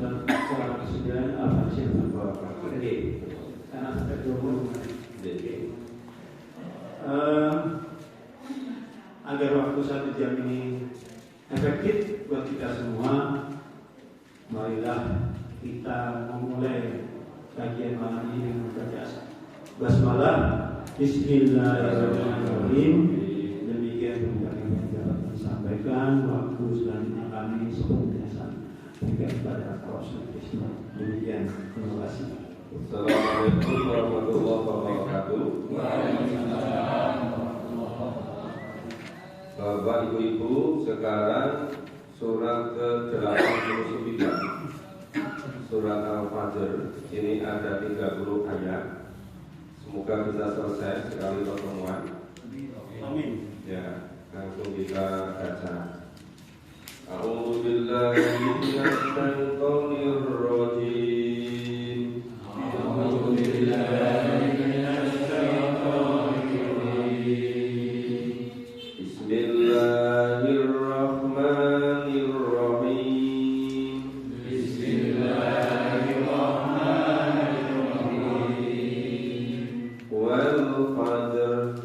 Setelah kesudahan Al-Fatihah berbapak. Oke, karena sampai 20 menit. Agar waktu 1 jam ini efektif buat kita semua, marilah kita memulai kajian malam ini dengan membaca basmalah. Bismillahirrahmanirrahim. Demikian yang dapat disampaikan. Waktu selanjutnya kami seperti biasa berikan kepada Rasul Kristus. Demikian, terima kasih. Assalamualaikum warahmatullahi wabarakatuh. Bapak Ibu-Ibu, sekarang surat ke-89 surat Al-Fajr. Ini ada 30 ayat. Semoga bisa selesai sekali pertemuan. Amin. Ya, langsung kita baca. A'udzu billahi minasy syaithanir rajim. A'udzu billahi minasy syaithanir rajim. Bismillahirrahmanirrahim. Bismillahirrahmanirrahim. Wal fajr.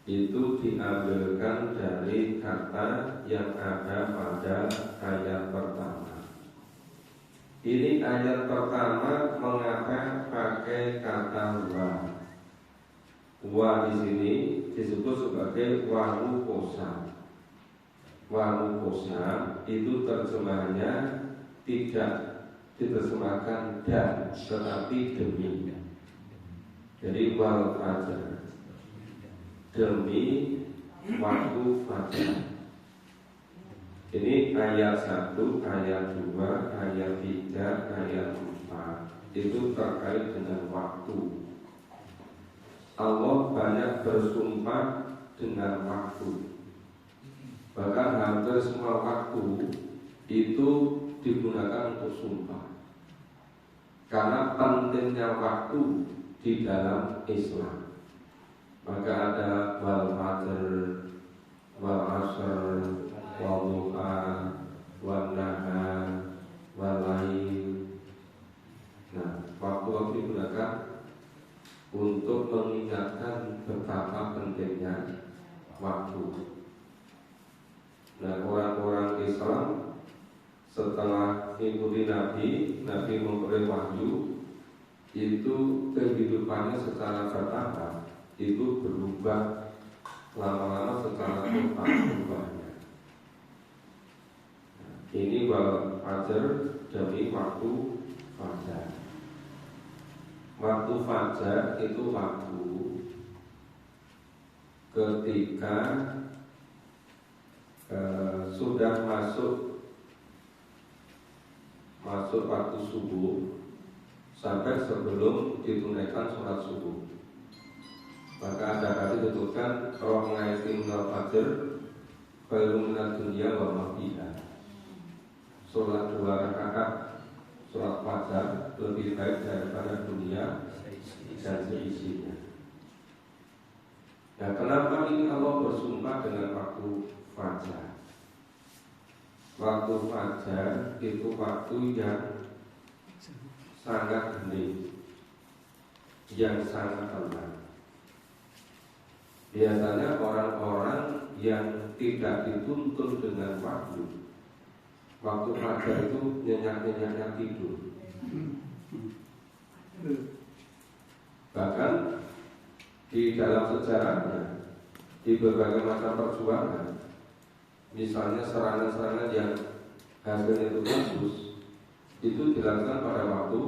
Itu diambilkan dari kata yang ada pada ayat pertama. Ini ayat pertama mengapa pakai kata wa. Wa di sini disebut sebagai wanukosa. Wanukosa itu terjemahannya tidak diterjemahkan dan, tetapi demi. Jadi wal fajar, demi waktu fajar. Ini ayat 1, ayat 2, ayat 3, ayat 4. Itu terkait dengan waktu. Allah banyak bersumpah dengan waktu. Bahkan hampir semua waktu itu digunakan untuk sumpah. karena pentingnya waktu di dalam Islam. Maka ada wal fajr, wal asr, wal duha, wal nahar, wal lail. Nah, waktu-waktu digunakan untuk mengingatkan betapa pentingnya waktu. Nah, orang-orang Islam setelah ikuti Nabi memberi wahyu, itu kehidupannya secara bertahap itu berubah lama-lama secara total berubahnya. Ini wal fajar demi waktu fajar. Waktu fajar itu waktu ketika sudah masuk waktu subuh sampai sebelum ditunaikan sholat subuh. Maka ada kali disebutkan roh mengaiti minal fajr khairun minad dunya wa ma fiha. Sholat 2 rakaat sholat fajar lebih baik daripada dunia dan seisinya. Nah, kenapa ini Allah bersumpah dengan waktu fajar? Waktu fajar itu waktu yang sangat hening, yang sangat tenang. Biasanya orang-orang yang tidak dituntun dengan waktu fajar itu nyenyak-nyenyaknya tidur. Bahkan di dalam sejarahnya, di berbagai macam perjuangan, misalnya serangan-serangan yang hasilnya itu bagus, itu dilakukan pada waktu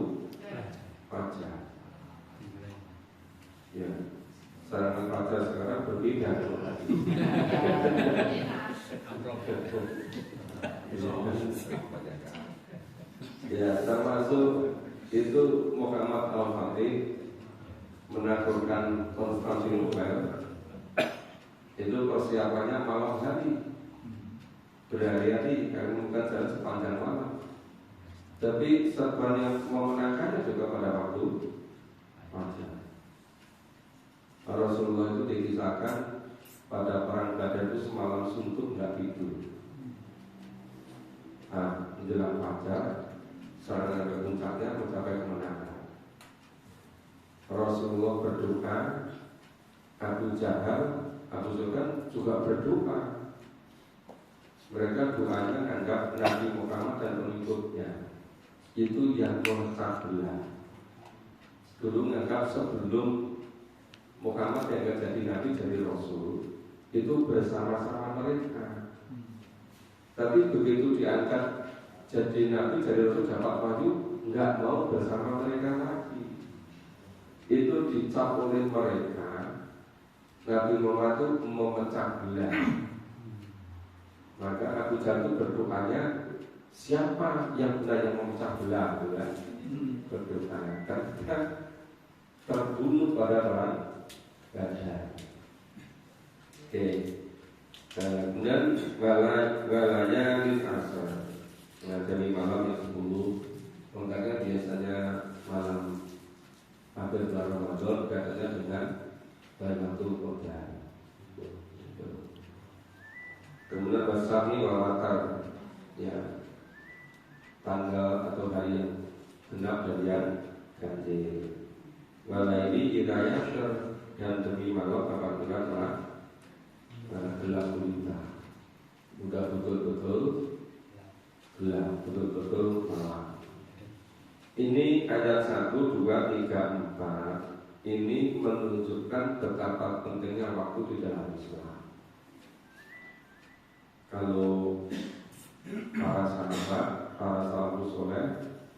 fajar. Ya, serangan fajar sekarang berbeda. Ya, termasuk itu Muhammad Al-Fatih menaklukkan Konstantinopel. Itu persiapannya malam hari, berhari-hari karena bukan jalan sepanjang malam. Tapi sebenarnya memenangkannya juga pada waktu fajar. Rasulullah itu dikisahkan pada perang Badar itu semalam suntuk nggak tidur. Nah, menjelang fajar serangan ke puncaknya mencapai kemenangan. Rasulullah berdoa, Abu Jahal, Abu Sufyan juga berdoa. Mereka doanya anggap Nabi Muhammad dan pengikutnya itu yang memecah belah. Dulu menganggap sebelum Muhammad yang jadi Nabi jadi Rasul itu bersama-sama mereka. Tapi begitu diangkat jadi Nabi jadi Rasul dapat wahyu, nggak mau bersama mereka lagi. Itu dicap oleh mereka. Nabi Muhammad itu memecah belah. Maka Abu Jahal berdoanya, siapa yang benar yang memecah belah? Berdoa karena terbunuh pada perang Badar. Oke. Kemudian walanya lil asar. Nah, dari malam yang 10, makanya biasanya malam hampir bulan Ramadan katanya dengan Lailatul Qadar. Kemudian wasami wawatar, ya, tanggal atau hari yang genap dan yang ganjil. Walaili idayah dan demi malam apabila telah gelap gulita, udah betul-betul gelap, betul-betul malam. Ini ayat 1, 2, 3, 4 ini menunjukkan betapa pentingnya waktu di dalam Islam. Kalau para sahabat, para salafus soleh,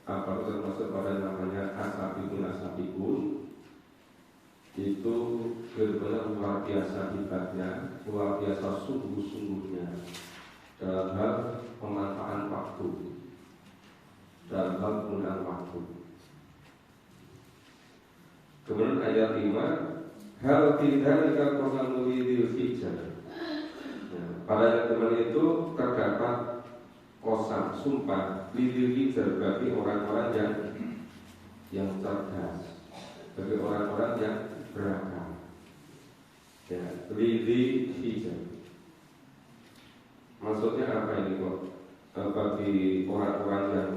apa termasuk pada namanya ashabikun, itu benar-benar luar biasa hebatnya, luar biasa sungguh-sungguhnya dalam hal pemanfaatan waktu, dalam hal penggunaan waktu. Kemudian ayat 5, hal tidak dikatakan mulidil hijab. Pada ayat teman itu terdapat qasam, sumpah lidil hijab bagi orang-orang yang yang cerdas, bagi orang-orang yang berakal. Ya, Lili Hijab. Maksudnya apa ini kok? Bagi orang-orang yang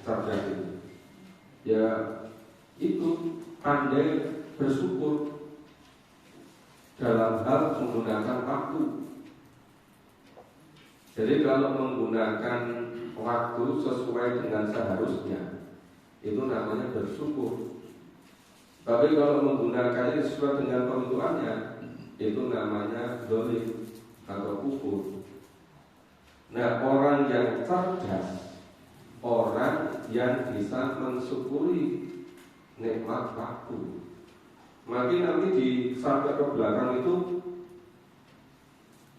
cerdas ini, ya itu pandai bersyukur dalam hal menggunakan waktu. Jadi kalau menggunakan waktu sesuai dengan seharusnya, itu namanya bersyukur. Tapi kalau menggunakannya sesuai dengan peruntukannya, itu namanya zalim atau kufur. Nah, orang yang cerdas, orang yang bisa mensyukuri nikmat waktu. Mungkin nanti di sampai ke belakang itu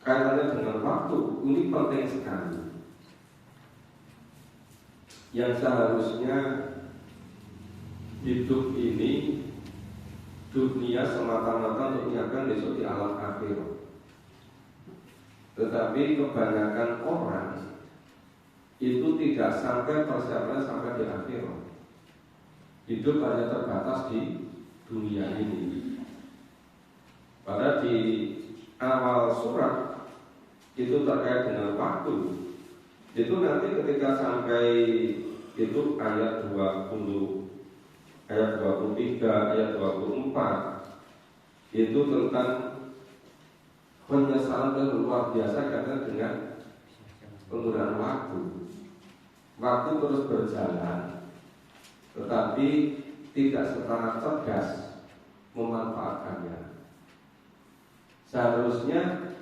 kaitannya dengan waktu, ini penting sekali. Yang seharusnya hidup ini dunia semata-mata untuk menyiapkan besok di alam akhirat. Tetapi kebanyakan orang itu tidak sampai persiapannya sampai di akhirat. Hidup hanya terbatas di dunia ini. Pada di awal surat itu terkait dengan waktu. Itu nanti ketika sampai itu ayat 20, ayat 23, ayat 24 itu tentang penyesalan yang luar biasa karena dengan penggunaan waktu. Waktu terus berjalan, tetapi tidak secara cerdas memanfaatkannya. Seharusnya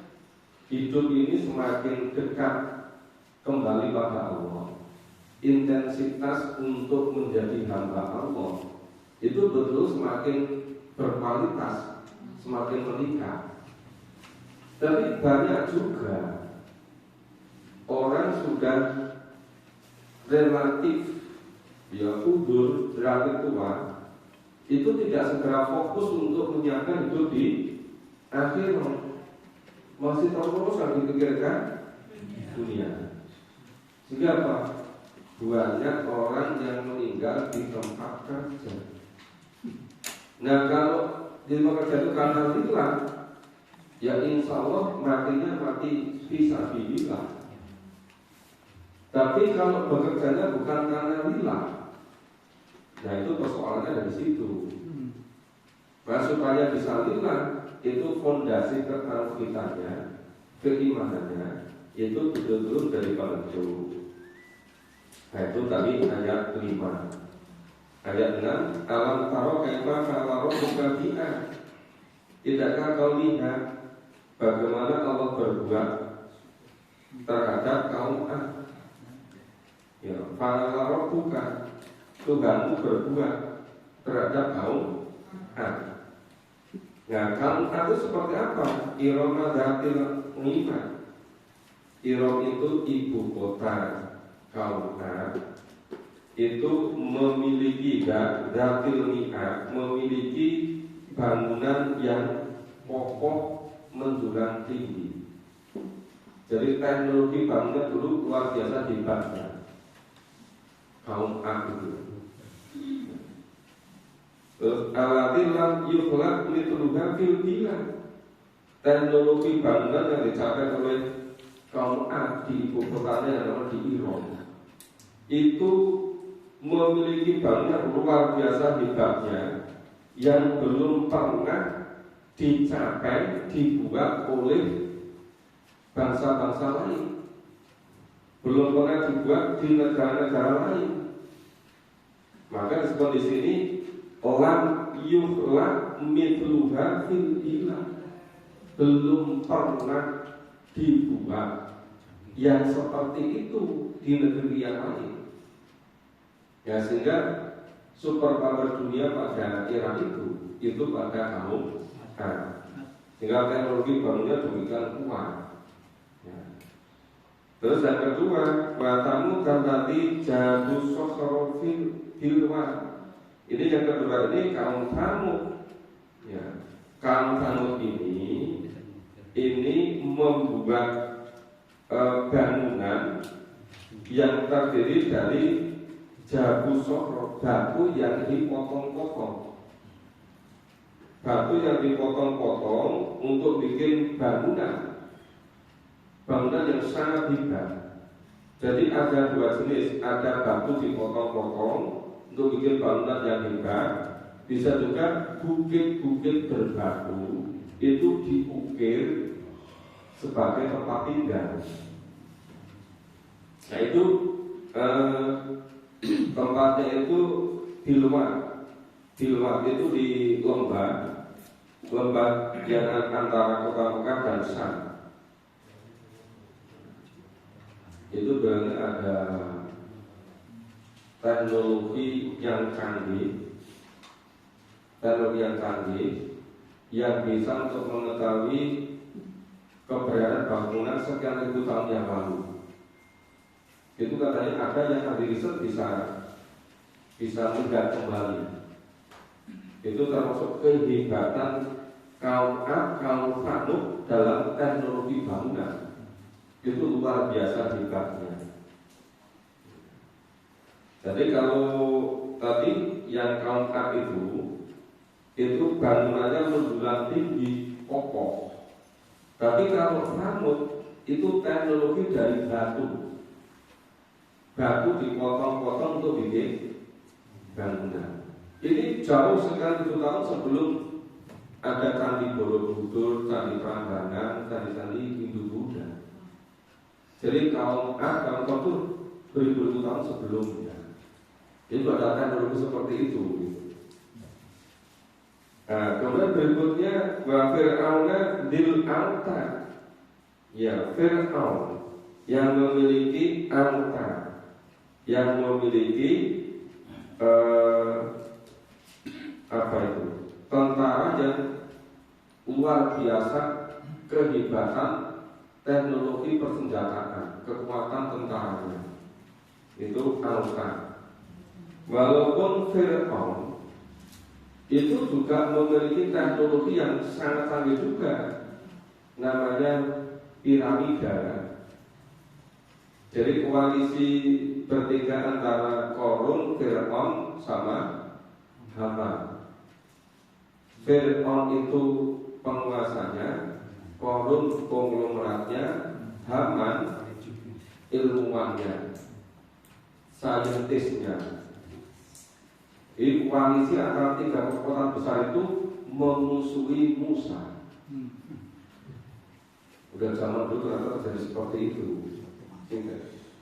hidup ini semakin dekat kembali pada Allah. Intensitas untuk menjadi hamba Allah itu betul semakin berkualitas, semakin meningkat. Tapi banyak juga orang sudah relatif udur, relatif tua, itu tidak segera fokus untuk menyiapkan hidup di akhirat. Masih terus yang dipikirkan dunia. Sehingga apa? Banyak orang yang meninggal di tempat kerja. Nah, kalau di tempat kerja itu karena hilang, ya insya Allah matinya mati fisabilillah. Tapi kalau bekerjanya bukan karena hilang, nah itu persoalannya dari situ. Nah, supaya bisa hilang, itu fondasi ketauhidannya, keimanannya, itu betul-betul dari palsu. Nah itu tadi ayat 5. Ayat 6, alam taro kaifa fa'ala rabbuka bi'ad. Tidakkah kau lihat bagaimana Allah berbuat terhadap kaum Ad? Ya, fa'ala rabbuka, Tuhanmu berbuat terhadap kaum Ad. Nah, kaum Ad itu seperti apa? Irama dzatil imad. Iram itu ibu kota kaum Ad. Itu memiliki dzatil imad, memiliki bangunan yang kokoh menjulang tinggi. Jadi teknologi bangunan dulu luar biasa hebatnya kaum Ad itu. Terus alatilam yukhlaq mithluha fil bilad. Teknologi bangunan yang dicapai oleh kaum Ad di ibu kotanya adalah di Iran. Itu memiliki bangunan luar biasa hebatnya yang belum pernah dicapai, dibuat oleh bangsa-bangsa lain, belum pernah dibuat di negara-negara lain. Maka disebut di sini lam yukhlaq mithluha fil bilad, belum pernah dibuat yang seperti itu di negeri yang lain. Ya, sehingga super power dunia pada era itu pada kaum Ad. Sehingga teknologi barunya demikian kuat. Ya. Terus yang kedua, watamu tadi jadu sosrofil hilwa. Ini yang kedua, ini kaum Thamud. Ya. Kaum Thamud ini membuat bangunan yang terdiri dari jabu sokro, batu yang dipotong-potong. Batu yang dipotong-potong untuk bikin bangunan yang sangat hebat. Jadi ada dua jenis, ada batu dipotong-potong untuk bikin bangunan yang hebat, bisa juga bukit-bukit berbatu itu diukir sebagai tempat tinggal. Nah itu tempatnya itu di luar itu di lembah yang antara kota Mekah dan Syam. Itu berarti ada teknologi yang canggih yang bisa untuk mengetahui keberadaan bangunan sekian ribu tahun yang lalu. Itu katanya ada yang ahli riset bisa melihat kembali. Itu termasuk kehebatan kaum Ad, kaum Thamud dalam teknologi bangunan. Itu luar biasa hebatnya. Jadi kalau tadi yang kaum Ad itu bangunannya menjulang tinggi, kokoh. Tapi kalau Thamud itu teknologi dari batu dipotong-potong untuk bikin bangunan. Ini jauh sekali 1 tahun sebelum ada candi Borobudur, candi Prambanan, candi-candi Hindu-Buddha. Jadi kaum Ad, kaum Thamud beribu-ribu tahun sebelumnya itu ada teknologi seperti itu. Nah, kemudian berikutnya wa Fir'auna dil auta. Ya, Fir'aun yang memiliki auta, yang memiliki tentara yang luar biasa, kehebatan teknologi persenjataan, kekuatan tentaranya itu auta. Walaupun Fir'aun itu juga memiliki teknologi yang sangat canggih juga, namanya piramida. Jadi koalisi bertiga antara Korun, Fir'aun sama Haman. Fir'aun itu penguasanya, Korun konglomeratnya, Haman ilmuwannya, saintisnya. Di koalisi antara 3 kekuatan besar itu memusuhi Musa. Udah zaman dulu ternyata terjadi seperti itu.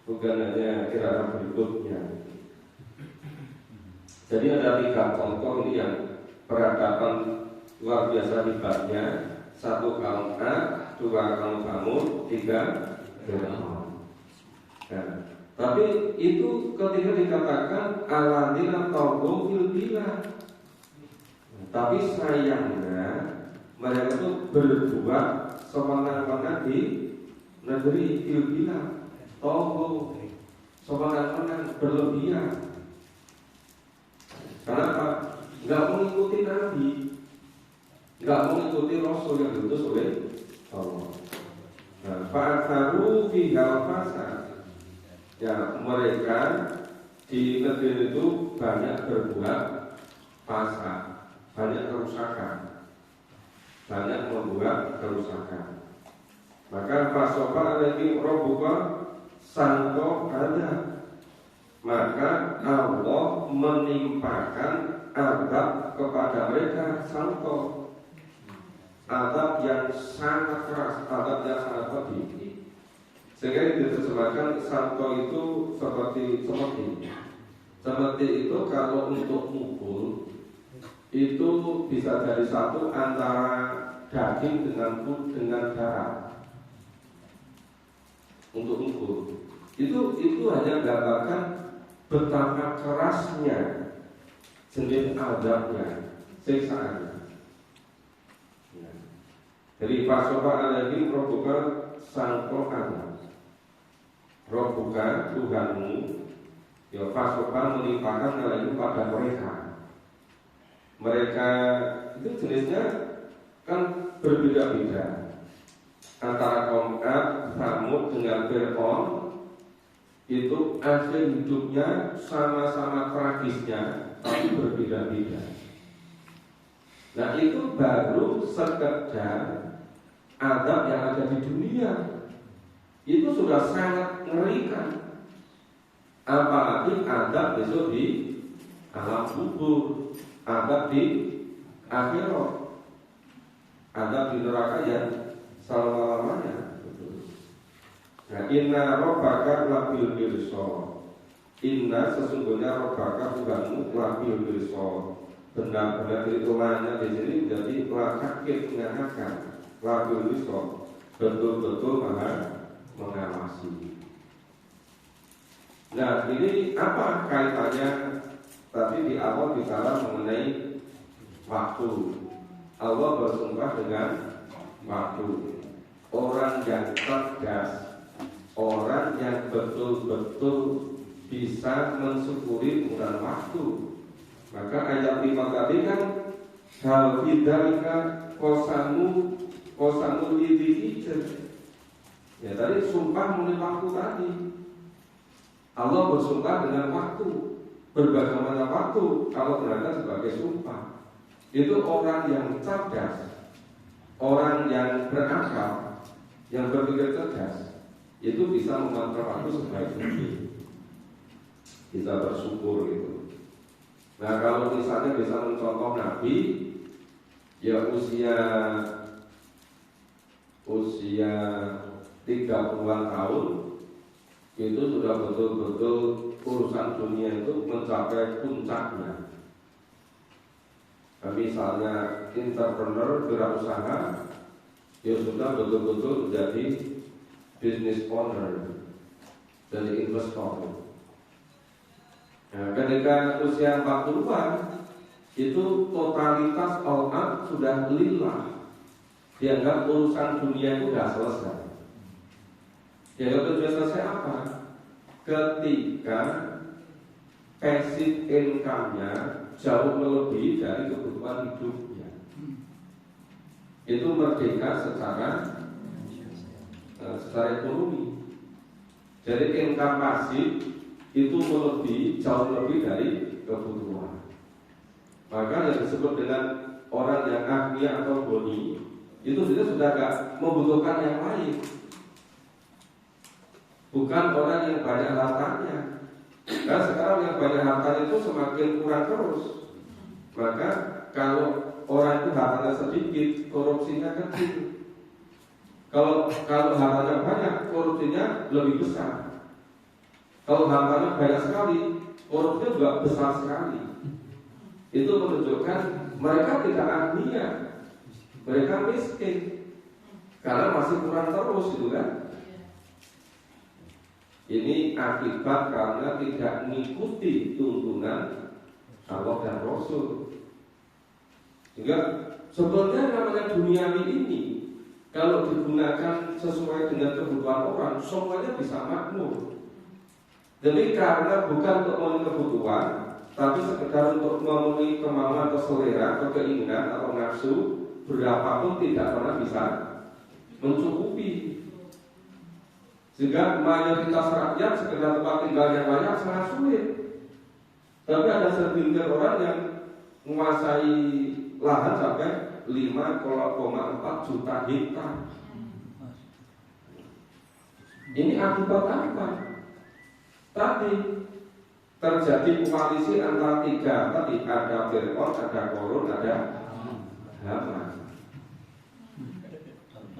Bukan hanya kira-kira berikutnya. Jadi ada 3 contoh ini yang peradaban luar biasa hebatnya. 1 kaum Ad, 2 kaum Thamud, 3 Fir'aun. Nah, tapi itu ketika dikatakan aladina taghaw fil bilad. Tapi sayangnya mereka itu berbuat semena-mena di negeri fil bilad. Taghaw, semena-mena, berlebihan. Kenapa? Enggak mengikuti Nabi, enggak mengikuti Rasul yang diutus oleh Allah. Nah, fa'atharu fi al-fasad. Ya, mereka di negeri itu banyak berbuat fasad, banyak kerusakan, banyak membuat kerusakan. Maka fasofa alaihi rabbuka sangko ada, maka Allah menimpakan azab kepada mereka sangko, azab yang sangat keras, azab yang sangat pedih. Sehingga diterjemahkan santo itu seperti itu kalau untuk mukul itu bisa dari satu antara daging dengan darah untuk mukul. Itu hanya menggambarkan betapa kerasnya jenis azabnya, siksaannya. Jadi fasofa alaihi rabbuka sangko azab. Rabbuka Tuhanmu ya fasofa melimpahkan alaihi pada mereka. Mereka itu jenisnya kan berbeda-beda antara kaum Ad, Thamud dengan Fir'aun itu akhir hidupnya sama-sama tragisnya, tapi berbeda-beda. Nah itu baru sekedar azab yang ada di dunia. Itu sudah sangat mengerikan. Apalagi azab besok di alam kubur, azab di akhirat, azab di neraka yang selama-lamanya. Nah, inna rabbaka labil mirsad. Inna sesungguhnya rabbaka Tuhanmu labil mirsad. Benar-benar hitungannya di sini menjadi lakakit mengakan labil mirsad. Betul-betul mengawasi. Nah, ini apa kaitannya? Tadi di awal bicara mengenai waktu. Allah bersumpah dengan waktu. Orang yang cerdas, orang yang betul-betul bisa mensyukuri penggunaan waktu. Maka ayat 5 tadi kan hal bidzalika qasamu lidhikr. Ya tadi sumpah mengenai waktu tadi. Allah bersumpah dengan waktu. Berbagaimana waktu kalau berada sebagai sumpah. Itu orang yang cerdas, orang yang berakal, yang berpikir cerdas, itu bisa memanfaatkan waktu sebaik mungkin. Bisa bersyukur gitu. Nah kalau misalnya bisa mencontoh Nabi, ya usia 30-an tahun itu sudah betul-betul urusan dunia itu mencapai puncaknya. Nah, misalnya entrepreneur, wirausaha, ya sudah betul-betul menjadi business owner, jadi investor. Nah, ketika usia 40-an itu totalitas all out sudah lillah, dianggap urusan dunia itu sudah selesai. Dianggap sudah selesai apa? Ketika passive income-nya jauh melebihi dari kebutuhan hidupnya. Itu merdeka secara ekonomi. Jadi income pasif itu jauh lebih dari kebutuhan. Maka yang disebut dengan orang yang agnia atau boni itu sudah gak membutuhkan yang lain. Bukan orang yang banyak hartanya. Karena sekarang yang banyak hartanya itu semakin kurang terus. Maka kalau orang itu hartanya sedikit, korupsinya kecil. Kalau hartanya banyak, korupsinya lebih besar. Kalau hartanya banyak sekali, korupsinya juga besar sekali. Itu menunjukkan mereka tidak agnia, mereka miskin karena masih kurang terus, gitu kan? Ini akibat karena tidak mengikuti tuntunan Allah dan Rasul. Sehingga sebenarnya namanya duniawi ini kalau digunakan sesuai dengan kebutuhan orang, semuanya bisa makmur. Jadi karena bukan untuk memenuhi kebutuhan, tapi sekedar untuk memenuhi kemauan atau selera atau keinginan atau nafsu, berapapun tidak pernah bisa mencukupi. Sehingga mayoritas rakyat sekedar tempat tinggal yang banyak sangat sulit. Tapi ada segelintir orang yang menguasai lahan sampai 5,4 juta hektar. Ini akibat apa? Tadi terjadi koalisi antara tiga. Tadi ada Fir'aun, ada Qarun, ada Haman.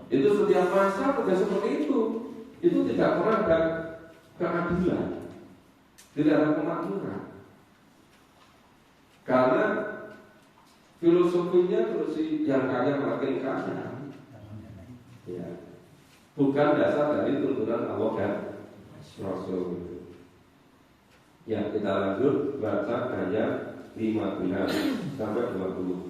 Itu setiap masa sudah seperti itu. Itu tidak pernah ada keadilan, tidak ada kemakmuran. Karena filosofinya yang kaya makin kaya, ya, bukan dasar dari tuntunan Allah dan Rasul. Ya, kita lanjut baca ayat 15 sampai 20.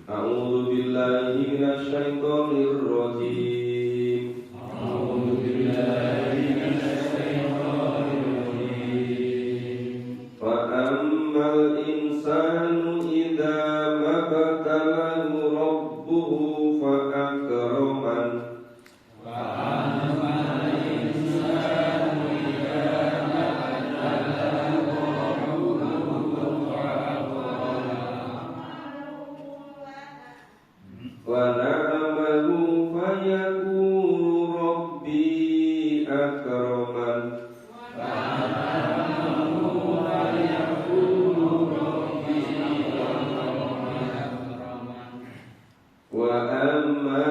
A'udzu billahi minasyaitonir rajim. A'udzu billahi minasyaitonir rajim. Wa ammal insanu idza mabtalahu rabbuhu fa akraman. Wa ammal insanu idza wa na'amalu fayaqulu rabbi akraman wa amma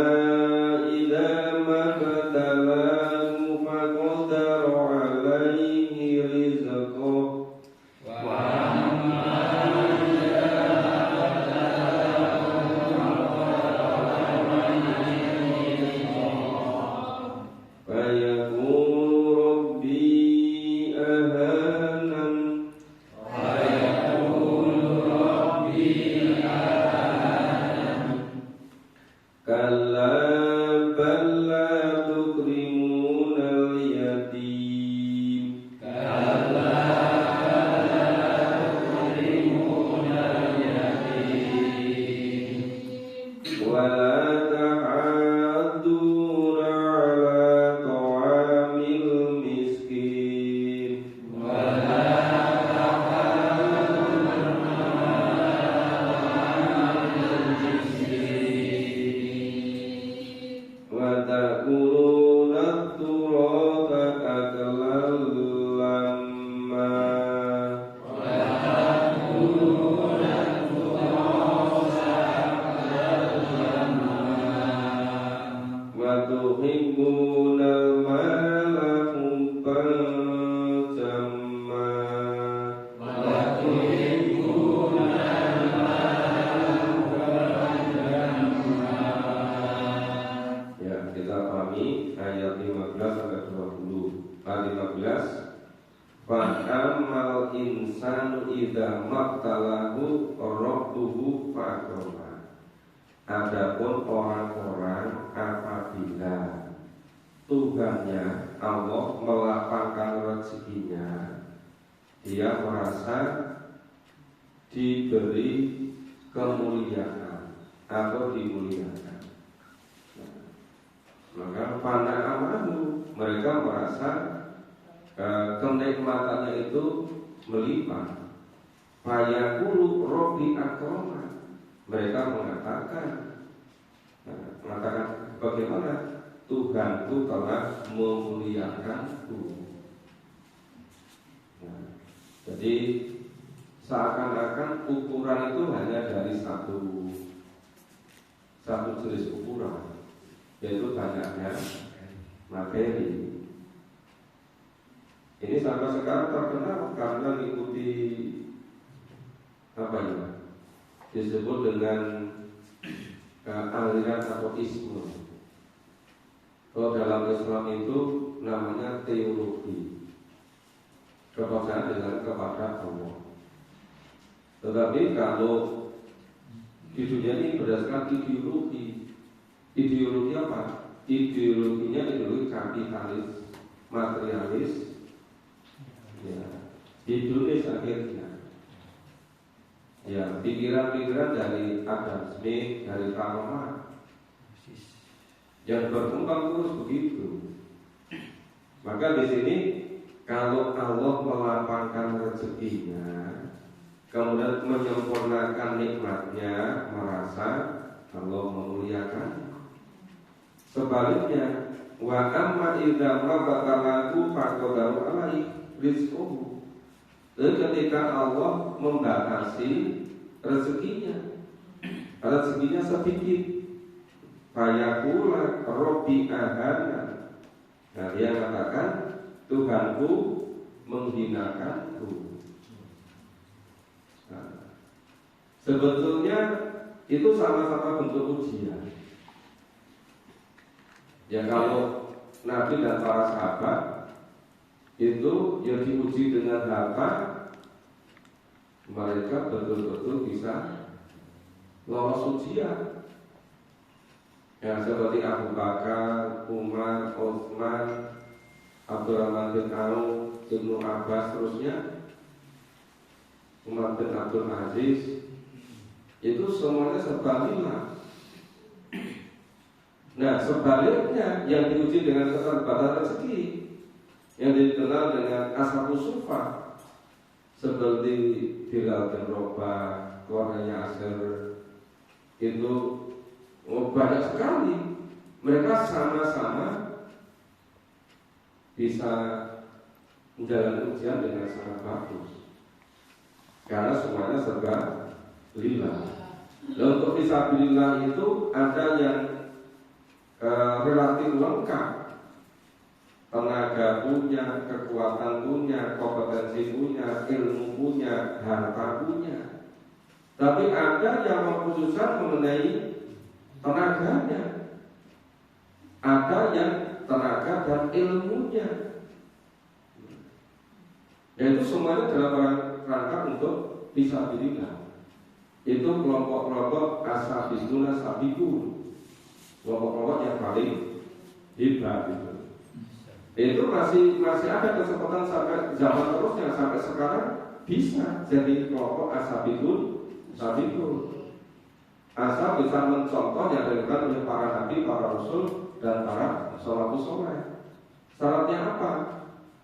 idza mabtalahu faqadara alaihi rizqahu fayaqulu rabbi ahanan kalla bal la tukrimunal yatim wa la tahadduna ala ta'amil miskin wa ta'kuluna turata aklan lamma wa tuhibbuna al-mala hubban jamma ya kita pahami ayat 15 sampai 20. Ayat 15 fa ammal insanu idza mabtalahu rabbuhu fa'akrama. Adapun orang-orang apabila Tuhannya Allah melapangkan rezekinya, dia merasa diberi kemuliaan atau dimuliakan. Maka pada amalu mereka merasa kenikmatannya itu melimpah. Fayaqulu rabbi akraman. Mereka mengatakan bagaimana Tuhanku telah memuliakanku. Jadi seakan-akan ukuran itu hanya dari satu jenis ukuran, yaitu banyaknya materi. Ini sampai sekarang terkenal karena mengikuti disebut dengan aliran atau isme. Kalau dalam Islam itu namanya teologi, kepercayaan dengan kepada Allah. Tetapi kalau di dunia ini berdasarkan ideologi, ideologi apa? Ideologinya ideologi kapitalis, materialis, ya, hedonis akhirnya. Ya, pikiran-pikiran dari Adam Smith, dari Karl Marx yang berkembang terus begitu. Maka di sini kalau Allah melapangkan rezekinya, kemudian menyempurnakan nikmatnya, merasa Allah memuliakan. Sebaliknya, wa amma idza mabtalahu faqadaru alaihi rizquhu. Ketika Allah membatasi rezekinya sedikit, fayaqula rabbi ahana. Nah, dia mengatakan Tuhanku menghinakanku. Nah, sebetulnya itu sama-sama bentuk ujian. Ya kalau Nabi dan para sahabat itu yang diuji dengan harta, mereka betul-betul bisa lolos ujian. Ya seperti Abu Bakar, Umar, Utsman, Abdurrahman bin Auf, Ibnu Abbas, terusnya Umar bin Abdul Aziz, itu semuanya serba hilang. Nah sebaliknya yang diuji dengan keterbatasan rezeki, yang dikenal dengan ashabus suffah, seperti Bilal bin Rabah, keluarganya Asir, itu Oh, banyak sekali. Mereka sama-sama bisa menjalani ujian dengan sangat bagus karena semuanya serba lillah. Dan untuk fisabilillah itu ada yang relatif lengkap, tenaga punya, kekuatan punya, kompetensi punya, ilmu punya, harta punya. Tapi ada yang mengkhususkan mengenai tenaganya, ada yang tenaga dan ilmunya. Dan itu semuanya dalam rangka untuk fisabilillah. Itu kelompok-kelompok ashabikun ashabikun, kelompok-kelompok yang paling hebat itu. Itu masih ada kesempatan sampai zaman terusnya, sampai sekarang bisa jadi kelompok ashabikun ashabikun. Asal bisa mencontoh yang dilakukan oleh para nabi, para rasul, dan para salafus saleh. Syaratnya apa?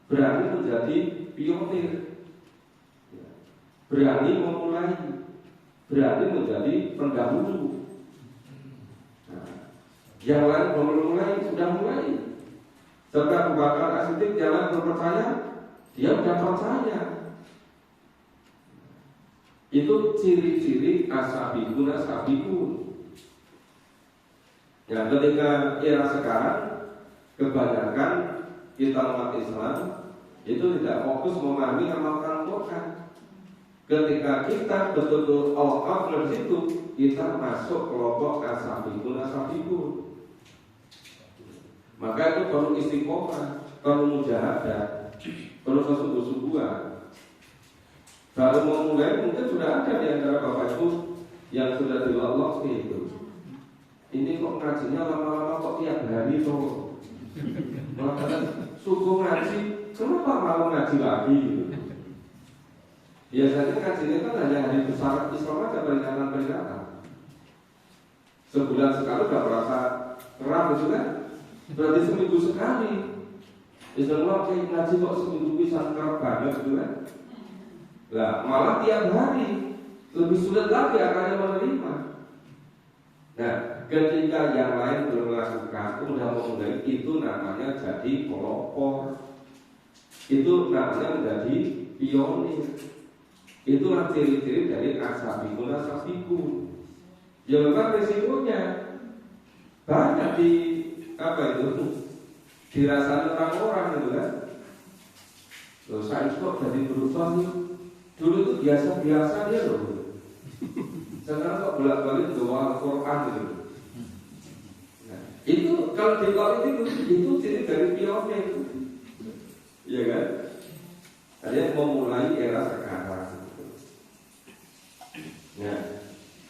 Berani menjadi pionir, berani memulai, berani menjadi pendahulu. Yang lain belum mulai, sudah mulai. Setelah Abu Bakar As-Siddiq jalan berpercaya, dia sudah percaya. Itu ciri-ciri ashabikun ashabikun. Ya, ketika era sekarang kebanyakan kita umat Islam itu tidak fokus memahami amalkan Quran. Ketika kita betul-betul all out dari situ, kita masuk kelompok ashabikun ashabikun. Maka itu perlu istiqomah, perlu mujahadah, perlu kesungguh-sungguhan. Baru mau mulai mungkin sudah ada di antara bapak ibu yang sudah dilolok itu. Ini kok ngajinya lama-lama kok tiap hari toh. Maka subuh ngaji, kenapa malam ngaji lagi? Gitu. Biasanya ngajinya kan hanya hari besar Islam aja, peringatan-peringatan. Sebulan sekali udah merasa keram gitu kan? Berarti seminggu sekali. Islam kayak ngaji kok seminggu bisa kerap banget gitu kan? Lah malah tiap hari lebih sulit lagi akannya menerima. Nah, ketika yang lain belum melakukan, sudah memulai, itu namanya jadi pelopor. Itu namanya menjadi pionir. Itulah ciri-ciri dari ashabikun ashabikun. Ya memang resikonya banyak di apa itu dirasakan orang-orang gitu kan. Loh, saya kok jadi berubah nih. Dulu itu biasa-biasa dia loh. Sekarang kok bolak-balik doa Al-Quran gitu. Nah, itu kalau di luar itu ciri dari pionir, iya kan? Ada yang memulai era sekarang. Nah,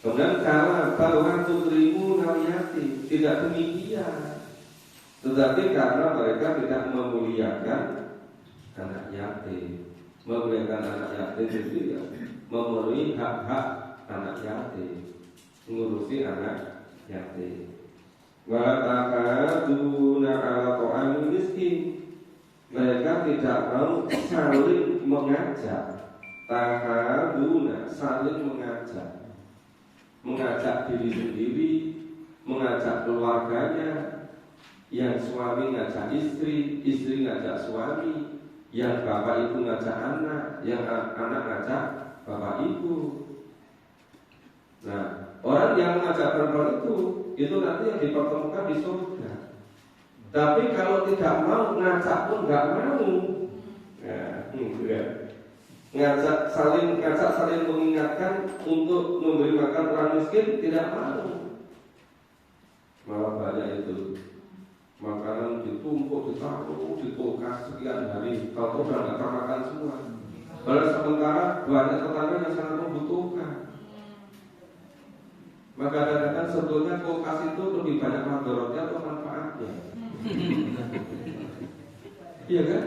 kemudian kalau tudrimu nawiyati, tidak demikian. Tetapi karena mereka tidak memuliakan anak yatim. Memuliakan anak yatim itu ya memenuhi hak-hak anak yatim, mengurusi anak yatim. Wa ta'aduna ala ta'amil miskin. Mereka tidak mau saling mengajak. Ta'aduna, saling mengajak. Mengajak diri sendiri, mengajak keluarganya. Yang suami ngajak istri, istri ngajak suami. Yang bapak ibu ngajak anak, yang anak ngajak bapak ibu. Nah, orang yang mengajak perempuan itu nanti yang dipertemukan di surga. Tapi kalau tidak mau ngajak pun nggak mau. Ya, ngajak saling mengingatkan untuk memberi makan orang miskin tidak mau. Malah banyak itu. Makanan ditumpuk, ditaruh, di kulkas sekian hari. Kalau udah nggak termakan semua. Padahal sementara banyak tetangga yang sangat membutuhkan. Maka kadang-kadang sebetulnya kulkas itu lebih banyak mandorotnya atau manfaatnya. Iya kan?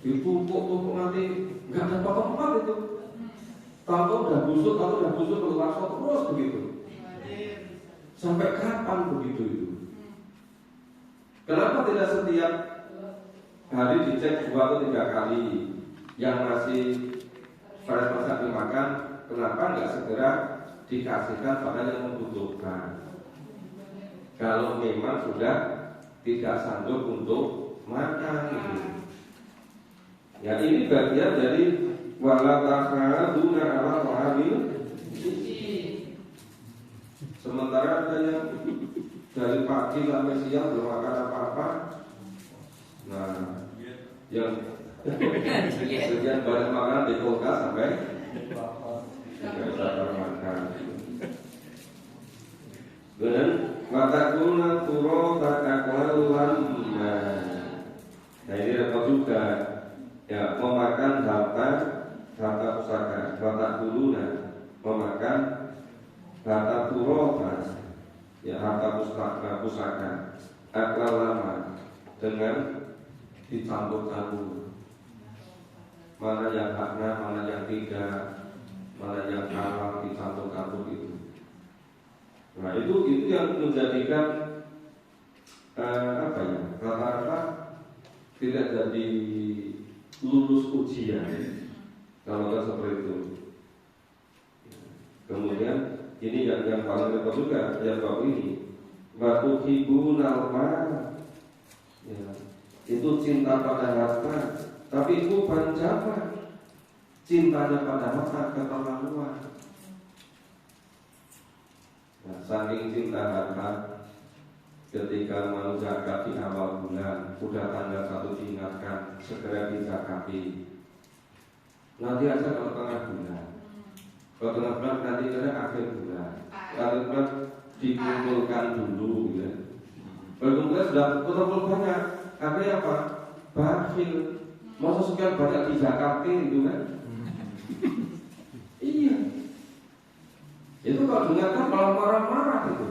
Ditumpuk-tumpuk nanti nggak ada tempat itu. Tahu udah busuk, keluar terus begitu. Sampai kapan begitu itu? Kenapa tidak setiap hari dicek 2 atau 3 kali? Yang masih fresh masak dimakan, kenapa nggak segera dikasihkan pada yang membutuhkan. Kalau memang sudah tidak sanggup untuk makan gitu. Ya ini bagian dari wala ta'khaduna ala ta'amil. Sementara ada yang dari pagi sampai siang belum makan apa-apa. Nah, yang sekian banyak makanan di kulkas sampai tidak bisa makan. Dan watakuna turota kaklalan. Nah ini repot juga. Ya memakan harta pusaka. Watakuna memakan harta turota. Ya harta pusaka. Akal lama dengan dicampur-campur. Mana yang haknya, mana yang tidak, mana yang halal dicampur-campur itu. Nah itu yang menjadikan rata-rata tidak jadi lulus ujian kalau kan seperti itu. Kemudian ini yang paling repot juga ya bab ini. Batu hibun alma, ya, itu cinta pada harta, tapi itu panjama cintanya pada harta keterlaluan. Nah, saking cinta harta, ketika mau zakat di awal bulan, udah tanggal 1 diingatkan segera dizakati. Nanti aja kalau tengah bulan, kalau tengah bulan nanti ada akhir bulan, akhir bulan dikumpulkan dulu, ya. Kalau kemudian sudah terkumpul banyak, akhirnya apa? Bakhil, masa sekian banyak dizakati, gitu kan? Iya. Itu kalau dengarkan malah marah-marah itu.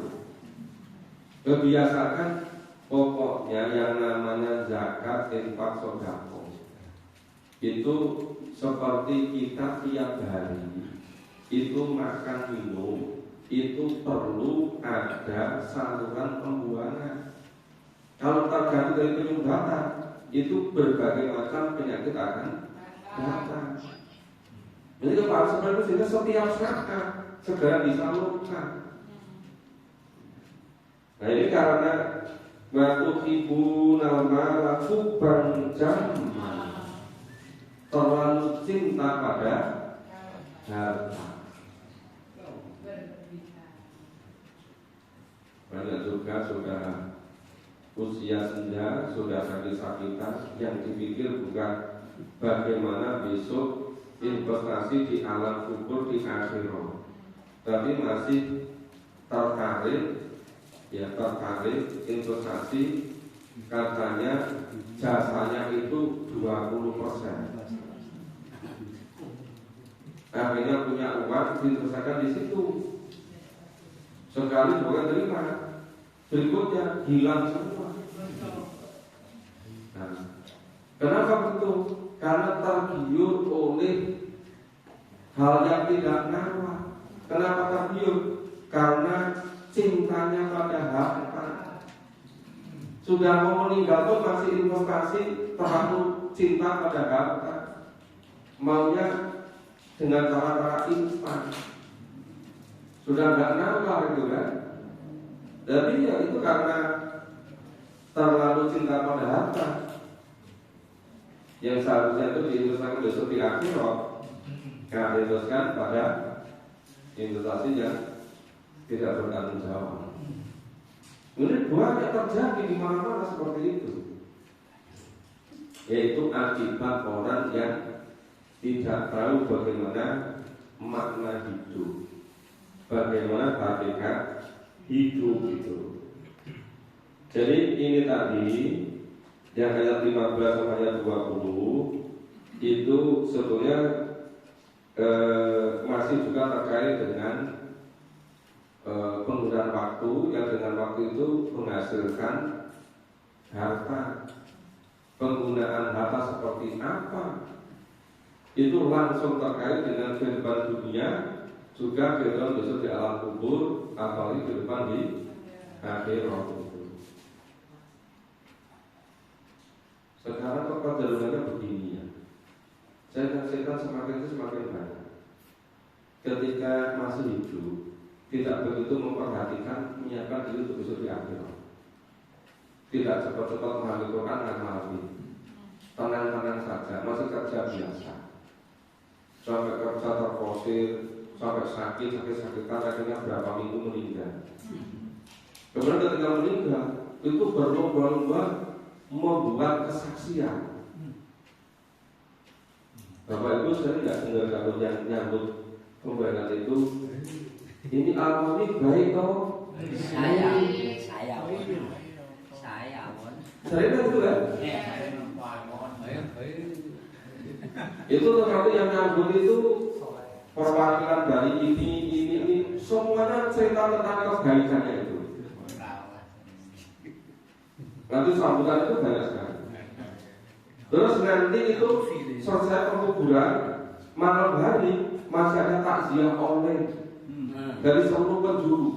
Kebiasaan pokoknya yang namanya zakat infak sedekah itu seperti kita tiap hari itu makan minum itu perlu ada saluran pembuangan. Kalau tergantung dari penyumbatan itu berbagai macam penyakit akan datang. Jadi kalau seperti itu sehingga setiap zakat segera disalurkan. Nah ini karena waktu ibu nama kubang jama terlalu cinta pada harta. Banyak juga sudah usia senja, sudah sakit-sakitan yang dipikir bukan bagaimana besok investasi di alam kubur di akhirat, tapi masih tertarik investasi katanya jasanya itu 20%. Akhirnya punya uang diinvestasikan di situ. Sekali bukan terima, berikutnya hilang semua. Nah, kenapa begitu? Karena tergiur oleh hal yang tidak nawa. Kenapa tergiur? Karena cintanya pada harta. Sudah mau meninggal pun masih investasi, terlalu cinta pada harta. Maunya dengan cara-cara instan. Sudah nggak nalar itu kan. Jadi ya itu karena terlalu cinta pada harta. Yang seharusnya itu diinvestasikan besok di akhirat, karena diinvestasikan pada investasi yang tidak bertanggung jawab. Ini banyak terjadi di mana-mana seperti itu. Yaitu akibat orang yang tidak tahu bagaimana makna hidup, bagaimana hakikat hidup itu. Jadi ini tadi yang ayat 15 sampai ayat 20 itu sebetulnya masih juga terkait dengan penggunaan waktu yang dengan waktu itu menghasilkan harta. Penggunaan harta seperti apa itu langsung terkait dengan kehidupan dunia, juga kehidupan besok di alam kubur, apalagi kehidupan di akhirat itu. Sekarang kok kecenderungannya begini ya. Saya saksikan semakin banyak. Ketika masih hidup tidak begitu memperhatikan menyiapkan diri untuk besok di akhirat. Tidak cepat-cepat mengambil Quran dan mengalami. Tenang-tenang saja, masih kerja biasa. Sampai kerja terforsir, sampai sakit-sakitan, akhirnya berapa minggu meninggal. Kemudian ketika meninggal, itu berlomba-lomba membuat kesaksian. Bapak Ibu sering nggak dengar kalau yang nyambut pembayaran itu, ini alami baik toh? Saya. Sering kan itu kan? Itu tetapi yang nyambut itu perwakilan dari ini semuanya cerita tentang kebaikannya itu. Nanti sambutan itu banyak sekali. Terus nanti itu selesai penguburan, malam hari masih ada takziah online dari seluruh penjuru.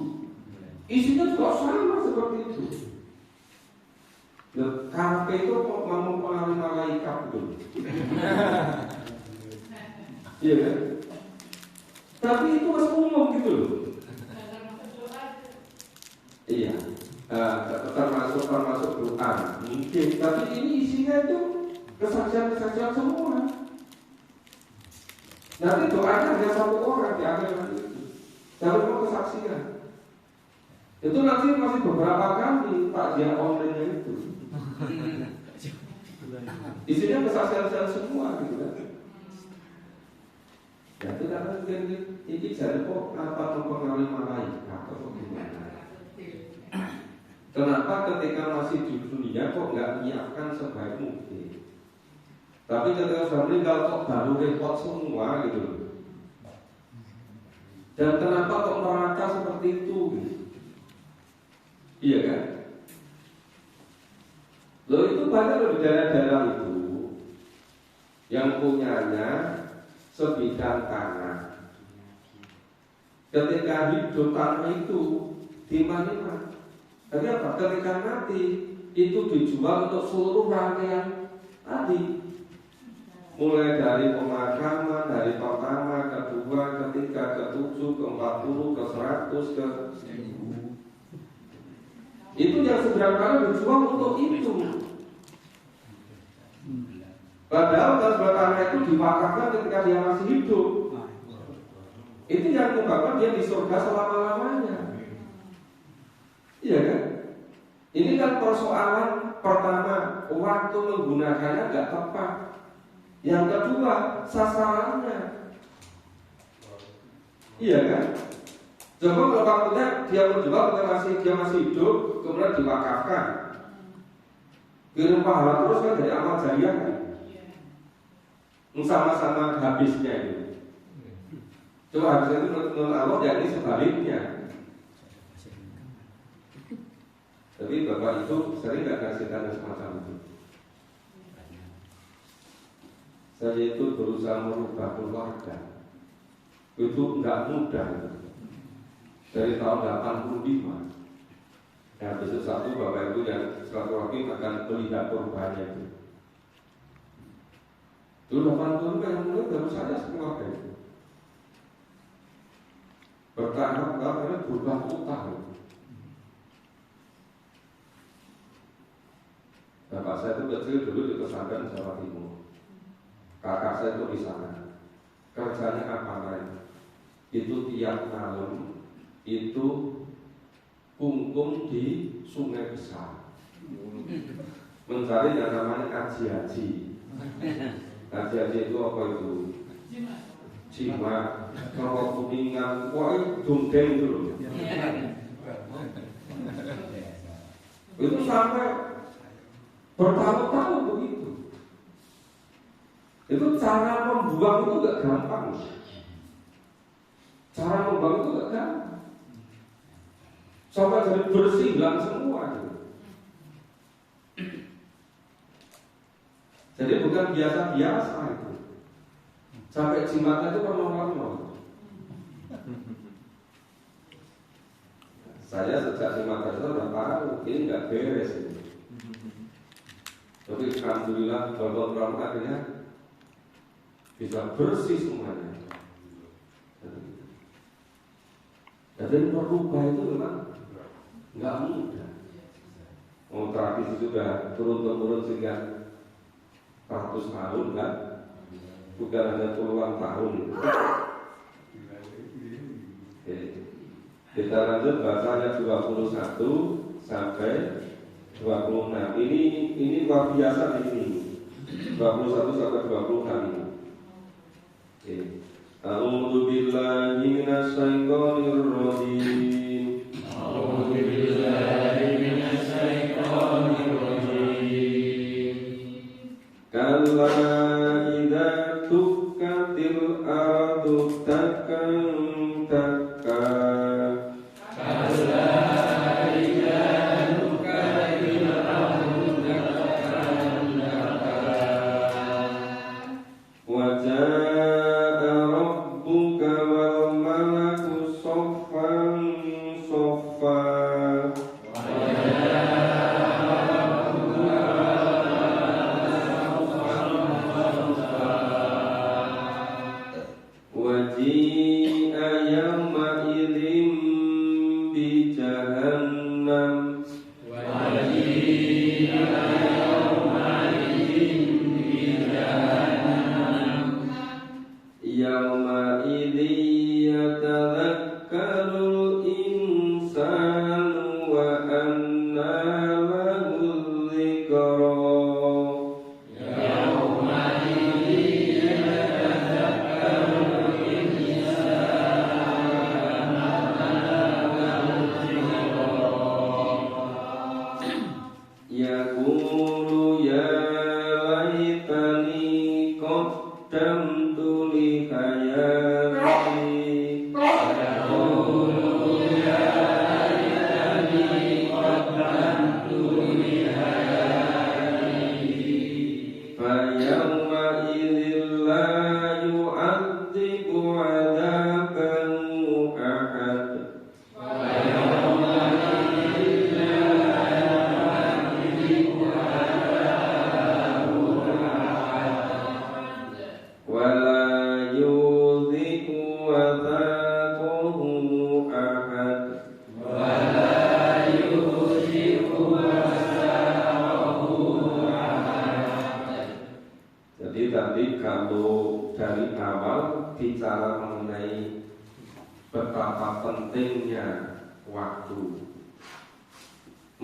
Isinya juga sama seperti itu. Kafe itu mempengaruhi malaikat itu. Iya kan? Tapi itu masih umum gitu loh. Iya. Termasuk doa. Mungkin. Tapi ini isinya itu kesaksian semua. Nanti doanya hanya satu orang di akhir nanti itu. Jangan mau kesaksian. Itu nanti masih beberapa kali takziah online itu. Isinya kesaksian semua gitu kan. Ya itu karena ini jadi kok apa mempengaruhi malaikat atau gimana? Kenapa ketika masih di dunia kok nggak menyiapkan sebaik mungkin? Tapi ketika sudah meninggal kok baru repot semua gitu. Dan kenapa kok merata seperti itu? Gitu? Iya kan? Loh itu banyak loh di daerah-daerah itu yang punyanya sebidang tanah. Ketika hidup tanah itu dimana? Tapi apa? Ketika mati itu dijual untuk seluruh rangkaian tadi. Mulai dari pemakaman, dari pertama, kedua, ketiga, ke-7, ke-40, ke-100, ke-1000. Itu yang seberapa kali dijual untuk itu. Padahal sebuah tanah itu diwakafkan ketika dia masih hidup. Itu yang menyebabkan dia di surga selama-lamanya. Iya kan? Ini kan persoalan pertama, waktu menggunakannya nggak tepat. Yang kedua, sasarannya. Iya kan? Coba kalau waktunya dia menjual ketika dia masih hidup, kemudian diwakafkan, kirim pahala terus kan dari amal jariah kan? Sama-sama habisnya itu. Coba habisnya itu menurut Allah, ya ini sebaliknya. Tapi Bapak itu sering nggak kasih tanda semacam itu. Saya itu berusaha merubah keluarga. Itu nggak mudah itu. Dari tahun 85. Nah besok satu Bapak Ibu yang silaturahmi akan melihat perubahannya itu. Dulu 85 yang mulai baru saja sekeluarga itu. Bertahap karena berubah utang. Bapak saya itu kecil dulu di pesantren Jawa Timur. Kakak saya itu di sana. Kerjanya apa lain? Itu tiap malam itu kungkum di sungai besar, mencari yang namanya kaji-haji. Kaji-haji itu apa itu? Cima, kalau kuningan, wah itu dongeng itu loh. Itu sampai bertahun-tahun begitu. Itu cara membuang itu gak gampang. Cara membuang itu gak gampang. Sampai jadi bersih, hilang semua gitu. Jadi bukan biasa-biasa itu. Sampai jimatnya itu penolong. Saya sejak jimat itu udah tahu ini nggak beres ini. Tapi alhamdulillah kalau akhirnya bisa bersih semuanya. Jadi merubah itu memang nggak mudah. Tradisi sudah turun-temurun sehingga ratus tahun kan, bukan hanya puluhan tahun. Oke. Kita lanjut bahasanya 21 sampai 26. Ini luar biasa di sini. 21 sampai 26 ini. Oke. A'udzu billahi minasyaitonir rajim. A'udzu billahi minasyaitonir rajim. Kalla idza tukkatil ardu takkan takka. Kalla idza tukkatil ardu takkan takka. Wajah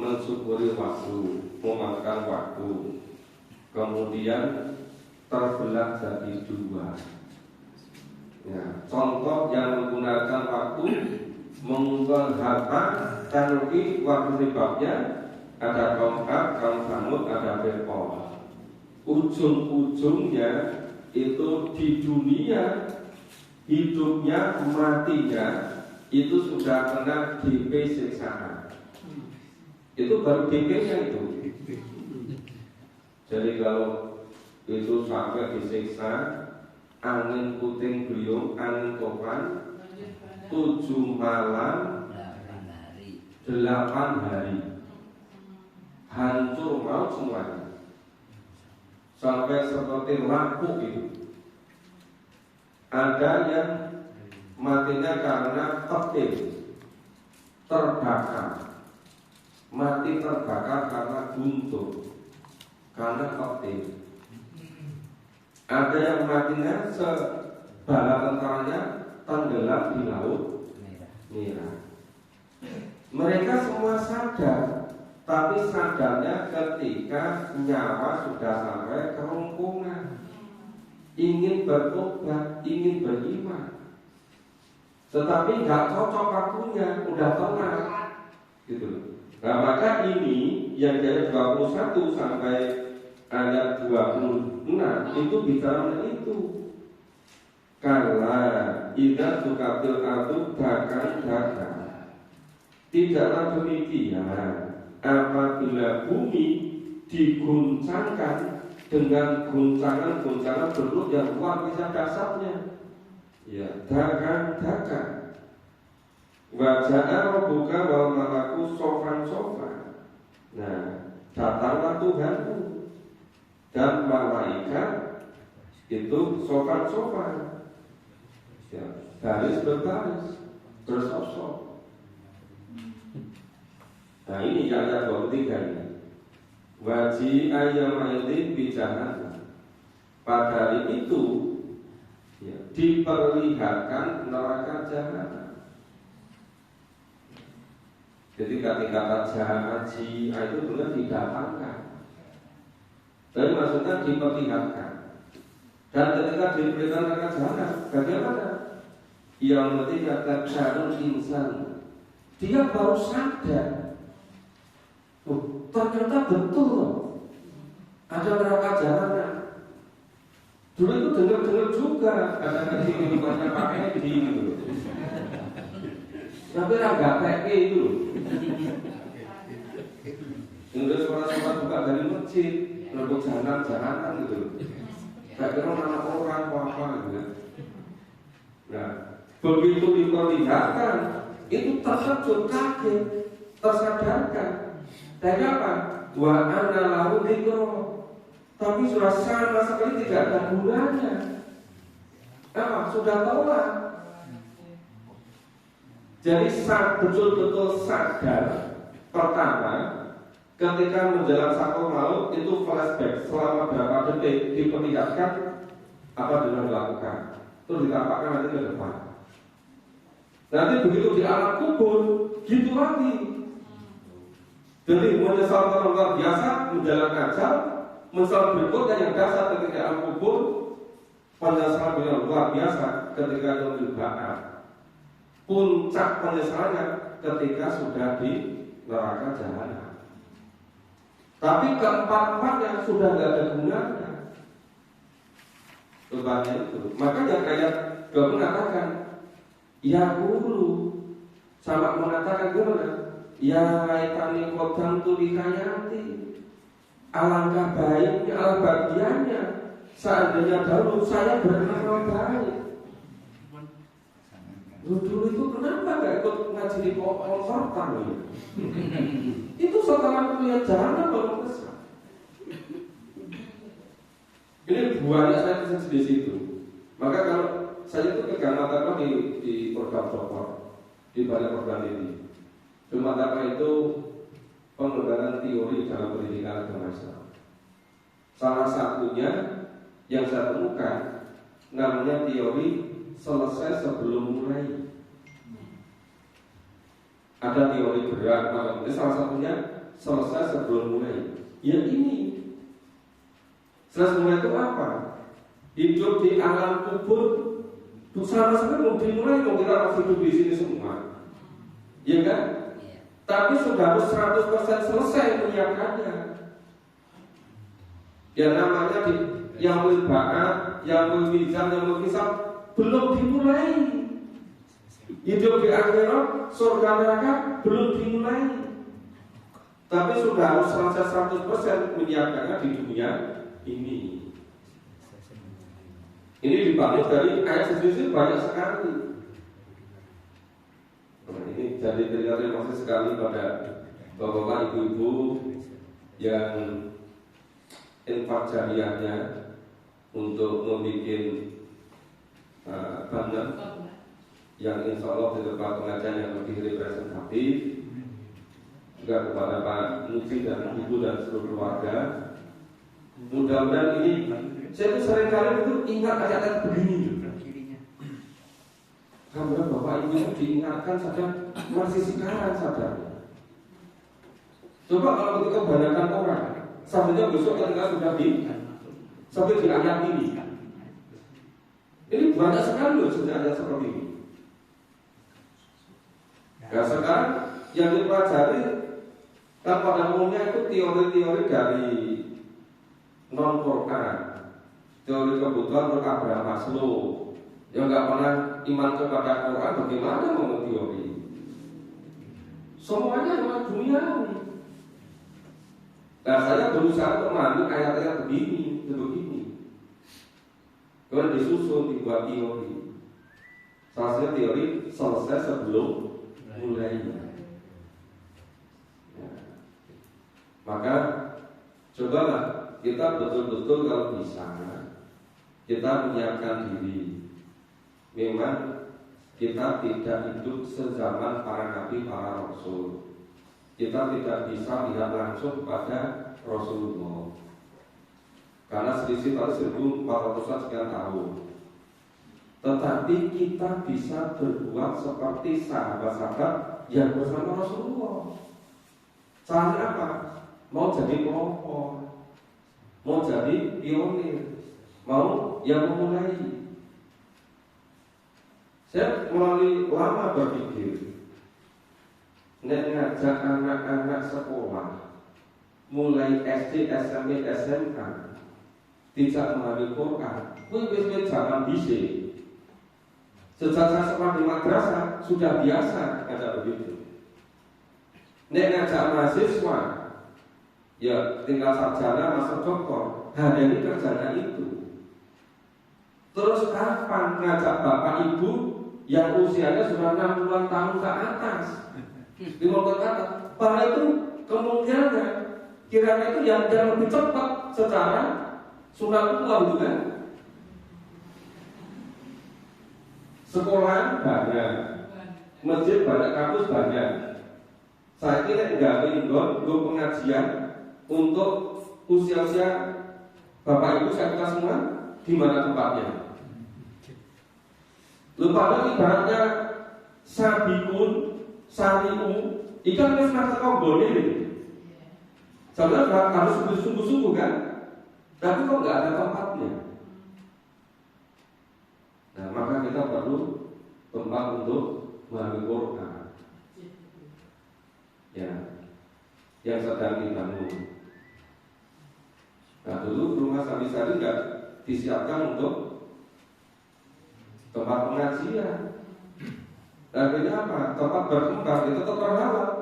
mensyukuri waktu, memakan waktu, kemudian terbelah jadi dua. Ya, contoh yang menggunakan waktu mengumpulkan harta, teknologi waktu sebabnya ada kaum Ad, kaum Samud, ada Fir'aun. Ujung-ujungnya itu di dunia hidupnya, matinya itu sudah kena DP siksaan. Itu baru DP-nya itu. Jadi kalau itu sampai disiksa, angin puting beliung, angin topan, 7 malam, 8 hari, hancur maut semuanya, sampai seperti lampu itu. Ada yang matinya karena petir, terbakar. Mati terbakar karena guntur, karena petir. Ada yang matinya sebala tentaranya tenggelam di laut merah. Mereka semua sadar, tapi sadarnya ketika nyawa sudah sampai kerongkongan, ingin bertobat, ingin beriman, tetapi nggak cocok waktunya, udah telat, gitu. Nah maka ini yang dari 21 sampai ayat 26 itu bicara itu. Karena idza tukatil ardu dakan. Tidaklah demikian apabila bumi diguncangkan dengan guncangan-guncangan bentuk yang luar biasa dasarnya. Ya, dakan. Wajah Rabbuka wal malaku sofan. Nah, datanglah Tuhanmu dan malaikat itu sofan. Ya, baris berbaris. bersosok. Nah ini ayat 23 ini. Waji ayam aidin bijahan. Pada hari itu ya, diperlihatkan neraka jahanam. Jadi kata haji itu benar didatangkan. Tapi maksudnya diperlihatkan. Dan ketika diperlihatkan neraka jahanam, bagaimana? Yang penting kata syarul insan, dia baru sadar. Ternyata betul loh, ada neraka jahanam. Dulu itu dengar-dengar juga ada ngaji kehidupannya Pak Edi gitu. Tapi agak kayak itu. Yang suara-suara buka dari masjid, untuk jahanan gitu. Gak kira nama orang apa gitu. Nah, begitu diperlihatkan, itu terkejut, kaget, tersadarkan. Dan apa? Wa anna lahu dzikra. Tapi sudah sama sekali tidak ada gunanya. Apa? Sudah tolak. Jadi betul-betul sadar. Pertama, ketika menjelang sakaratul maut itu flashback selama berapa detik diperlihatkan apa yang dilakukan. Terus ditampakkan nanti ke depan. Nanti begitu di alam kubur, gitu lagi. Jadi menyesal orang luar biasa menjalankan ajal, menyesal berikutnya yang dasar ketika alam kubur, penyesalan yang luar biasa ketika itu dibakar. Puncak penyesalannya ketika sudah di neraka jahanam. Tapi keempat-empatnya sudah tidak ada gunanya. Sebabnya itu. Makanya kayak gak mengatakan, ya guru, sama mengatakan gimana? Ya laitani kodam tulikayati. Alangkah baiknya, alangkah bagiannya seandainya dahulu saya beramal baik. Dulu itu kenapa gak ikut ngaji di konsortan ya? Itu setelah melihat jalan baru kesal. Ini buahnya saya kesal di situ. Maka kalau saya itu pegang mata di program sokor, di balik program ini. Cuma itu pengembangan teori dalam pendidikan agama Islam. Salah satunya yang saya temukan namanya teori selesai sebelum mulai. Ada teori berat, ini salah satunya selesai sebelum mulai. Ya ini. Selesai mulai itu apa? Hidup di alam kubur. Sama sekali mau dimulai, mau kita masih hidup di sini semua. Ya kan? Tapi sudah harus 100% selesai menyiapkannya. Yang namanya yang ba'at, yang mizan, yang hisab belum dimulai. Hidup di akhirat, surga neraka belum dimulai. Tapi sudah harus selesai 100% menyiapkannya di dunia ini. Ini dibangun dari ayat sesuatu banyak sekali. Ini jadi terima kasih sekali pada bapak-bapak, ibu-ibu yang infak jariahnya untuk membuat banner yang insya Allah di tempat pengajian yang lebih representatif. Juga kepada Pak Muci dan Ibu dan seluruh keluarga. Mudah-mudahan ini saya tuh seringkali itu ingat ayat-ayat begini. Karena Bapak Ibu itu diingatkan sadar masih sekarang sadar. Coba kalau ketika kebanyakan orang, sebenarnya besok ketika sudah sampai di ayat ini. Ini banyak sekali loh sebenarnya seperti ini. Nah sekarang yang dipelajari kan pada umumnya itu teori-teori dari non-Quran, teori kebutuhan menurut Abraham Maslow. Yang nggak pernah iman kepada Quran, bagaimana mau teori? Semuanya adalah duniawi. Nah saya berusaha untuk memahami ayat-ayat begini. Kemudian disusun dibuat teori. Salah satu teori selesai sebelum mulainya. Ya. Maka cobalah kita betul-betul kalau bisa kita menyiapkan diri. Memang kita tidak hidup sezaman para nabi, para rasul. Kita tidak bisa lihat langsung kepada Rasulullah karena selisih pada 1400 sekian tahun. Tetapi kita bisa berbuat seperti sahabat-sahabat yang bersama Rasulullah. Caranya apa? Mau jadi pelopor, mau jadi pionir, mau yang memulai. Saya melalui lama berpikir, ngajak anak-anak sekolah mulai SD, SMP, SMK tidak memahami Quran, wis zaman dhisik. Sejak saya sekolah di madrasah sudah biasa ngajak begitu. Nek ngajak mahasiswa, ya tinggal sarjana masuk doktor, ini kerjanya itu. Terus kapan ngajak bapak ibu yang usianya sudah 60 tahun ke atas? Di mulut kata, para itu kemungkinan kiranya itu yang lebih cepat secara sunatullah itu kan. Sekolah banyak, masjid banyak, kampus banyak. Saya kira nggak ingin pengajian untuk usia-usia bapak ibu saya kita semua di mana tempatnya. Lupa ibaratnya sabikun, sariu, ikan harus merasa kobol ini. Sebenarnya harus sungguh-sungguh kan, tapi kok nggak ada tempatnya. Nah, maka kita perlu tempat untuk memahami Quran. Ya, yang sedang dibangun. Nah, dulu rumah santri nggak disiapkan untuk tempat pengajian. Akhirnya apa? Tempat berkembang itu tetap terhalang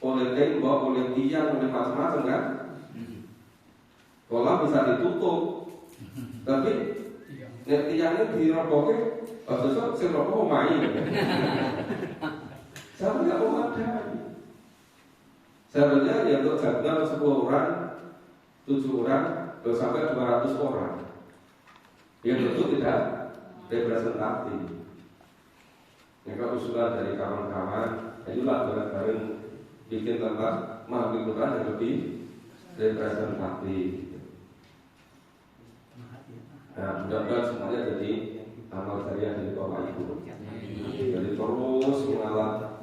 oleh tembok, oleh tiang, oleh macam-macam kan. Kolam bisa ditutup, tapi tiangnya dirobohke, besok si roboh main. Saya nggak mau ada. Sebenarnya ya untuk jadwal 10 orang, 7 orang, sampai 200 orang. Yang tentu tidak representatif. Mereka usulan dari kawan-kawan, itulah bareng-bareng bikin tempat mahfil Quran yang lebih representatif. Nah, mudah-mudahan semuanya jadi amal jariah dari Bapak Ibu. Jadi terus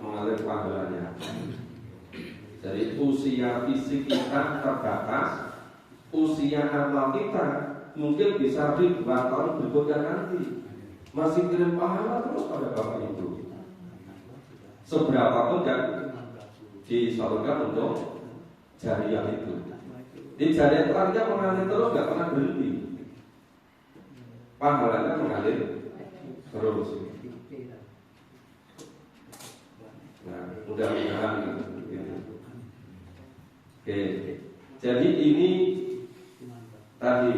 mengalir pahalanya. Jadi usia fisik kita terbatas, usia amal kita mungkin bisa ribuan tahun berikutnya nanti masih kirim pahala terus pada Bapak Ibu. Seberapa pun kan disalurkan untuk jariah itu. Di jariah itu artinya mengalir terus, nggak pernah berhenti. Pahalanya mengalir terus. Nah, mudah-mudahan gitu. Oke, jadi ini tadi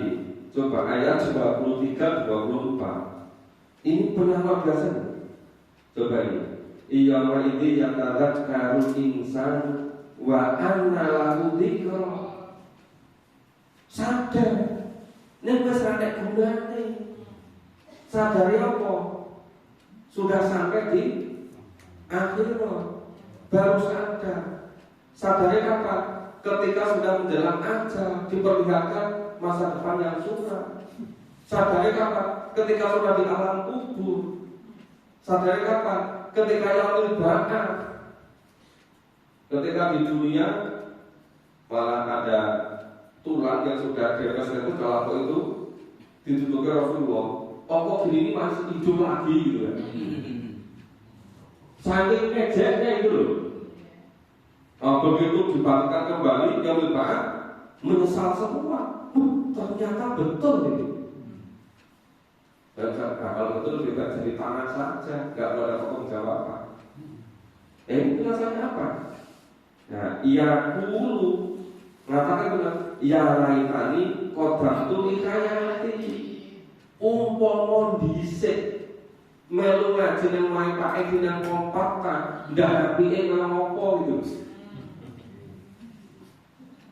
coba ayat 23-24. Ini benar luar biasa. Coba ini. Iya wa idzi yatadzakkarul insan wa anna lahu dzikra. Sadar nek wis ra nek gunane. Sadari apa? Sudah sampai di akhir baru sadar. Sadari kapan? Ketika sudah menjelang ajal, diperlihatkan masa depan yang suram. Sadari kapan? Ketika sudah di alam kubur. Sadari kapan? Ketika yang ibadah. Ketika di dunia malah ada tulang yang sudah direpresentasi itu kalau itu ditutupi Rasulullah. Oh kok ini masih hidup lagi gitu ya. Saking ejeknya itu loh. Begitu dibangkitkan kembali yang ibadah menyesal semua. Ternyata betul ini. Dan kalau betul tidak jadi tangan saja, nggak ada tanggung jawab. Ini rasanya apa? Nah, ia dulu mengatakan benar, ia laitani kodratu likayati umpama dhisik melu ngaji nang main pakai dinang kompakkan ndak apike nang apa gitu.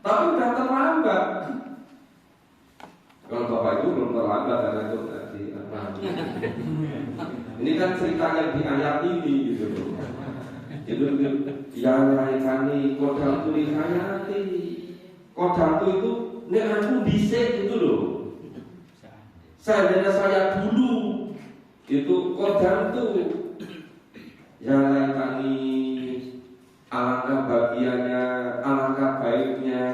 Tapi udah terlambat. Kalau Bapak itu belum terlambat karena itu tadi Ini kan cerita yang di ayat ini gitu. Itu yang lainnya kodam tuli hayati. Kodam itu nek aku dhisik itu loh. Saya dulu itu kodam tuh yang lainnya alangkah bahagianya, alangkah baiknya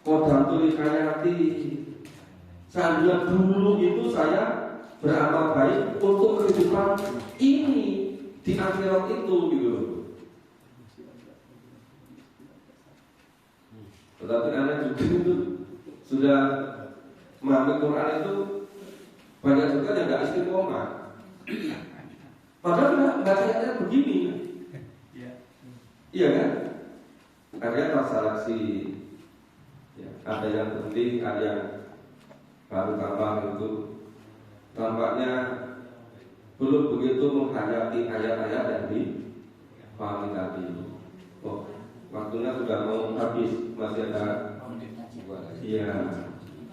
kodam tuli hayati. Saya dulu itu saya beramal baik untuk kehidupan ini di akhirat itu gitu. Tetapi Anda juga itu sudah memahami Quran itu banyak juga yang nggak istiqomah. Padahal nggak kayaknya begini. Iya kan? Ada transaksi, ya, ada yang penting, ada yang baru tambah itu. Tampaknya belum begitu menghayati ayat-ayat yang dipahami tadi. Oh, waktunya sudah mau habis, masih ada. Iya,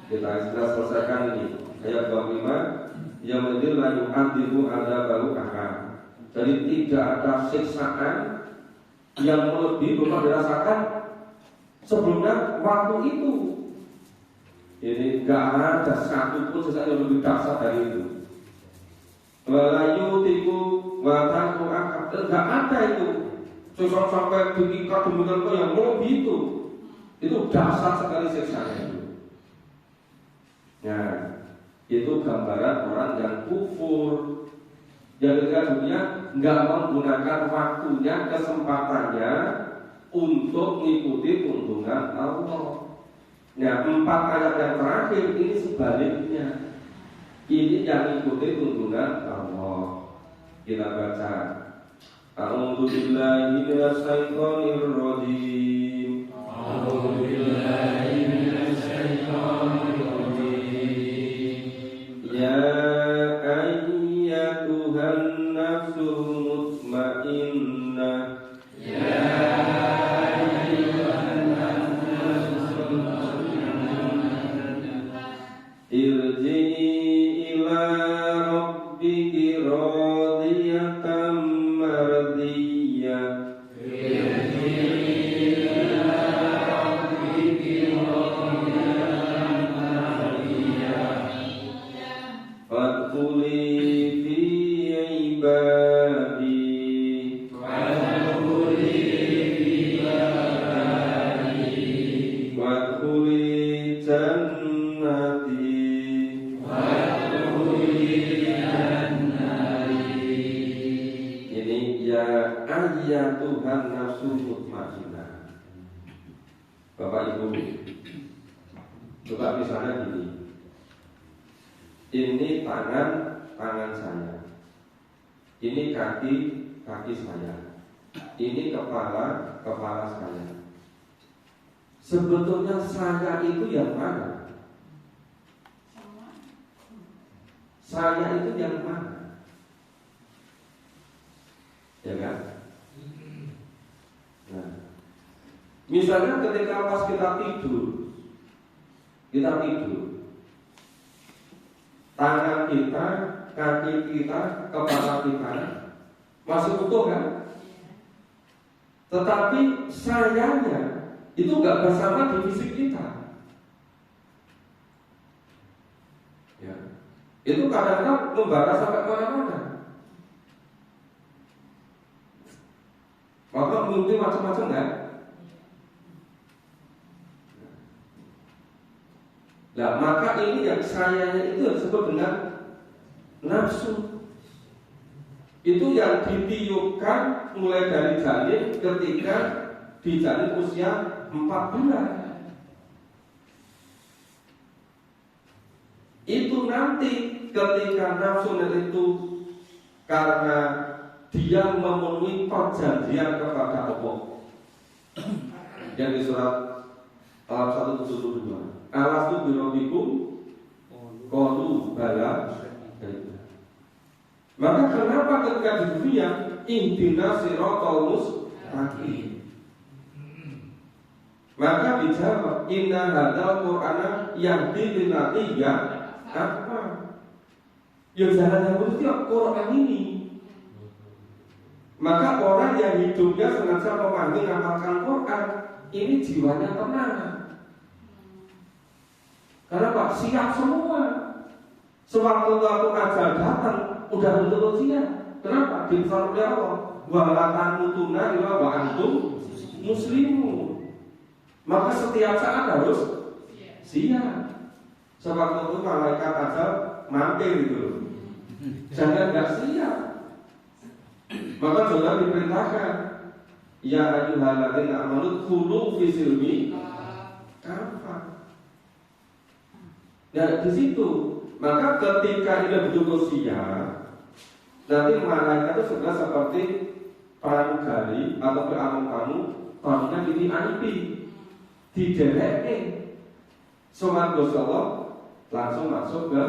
kita selesaikan ini. Ayat 25, yang menjadi layu antimu ada baru akan. Jadi tidak ada siksaan yang lebih belum dirasakan sebelumnya waktu itu. Ini nggak ada satupun sesuatu yang lebih dahsyat dari itu. Walayu tiku wataku akad, nggak ada itu. Sesuatu sampai diikat demikian yang lebih itu. Itu dahsyat sekali siksanya itu. Nah, itu gambaran orang yang kufur. Yang ketika dunia nggak menggunakan waktunya, kesempatannya untuk mengikuti tuntunan Allah. Nah, 4 ayat yang terakhir ini sebaliknya. Ini yang mengikuti tuntunan Allah. Kita baca. A'udzu billahi minasy syaithanir rajim. A'udzu billahi minasy syaithanir rajim. Ya ayyatuhan nafsul mutmainnah. Irji'i ila rabbiki radiyatan mardiyah. Irji'i ila rabbiki radiyatan mardiyah. Fadkhuli fi ibadi. Fadkhuli fi ibadi. Fadkhuli jannati. Ya Tuhan nafsu mutmainnah. Bapak Ibu, coba misalnya gini. Ini tangan saya. Ini kaki saya. Ini kepala saya. Sebetulnya saya itu yang mana? Saya itu yang mana? Ya kan? Nah, misalnya ketika pas kita tidur, tangan kita, kaki kita, kepala kita masih utuh kan? Tetapi sayanya itu nggak bersama di fisik kita. Ya, itu kadang-kadang membara sampai mana-mana. Maka mimpi macam-macam kan? Nah, maka ini yang sayanya itu disebut dengan nafsu. Itu yang ditiupkan mulai dari janin ketika di janin usia 4 bulan. Itu nanti ketika nafsu itu karena dia memenuhi perjanjian kepada Allah. Yang di surat Al-172. Alastu birabbikum qalu bala. Maka kenapa ketika di dunia ihdinas siratal mustaqim? Maka dijawab inna hadzal qur'ana yahdi lillati hiya aqwam. Ya jangan yang begitu Quran ini. Maka orang yang hidupnya sengaja memahami mengamalkan Quran, ini jiwanya tenang. Karena Pak siap semua. Sewaktu-waktu ajal datang, udah betul siap. Kenapa? Dibesar oleh Allah. Walatan mutuna ila wa antum muslimu. Maka setiap saat harus siap. Sewaktu itu malaikat ajal mampir gitu. Jangan nggak siap. Maka juga diperintahkan, ya ayyuhalladzina amanu khulu fi silmi kafah. Nah di situ, maka ketika ini betul siap, nanti malaikat itu sudah seperti pramugari atau peramung kamu, kamunya ini IP, didereke, somat Gusti Allah langsung masuk ke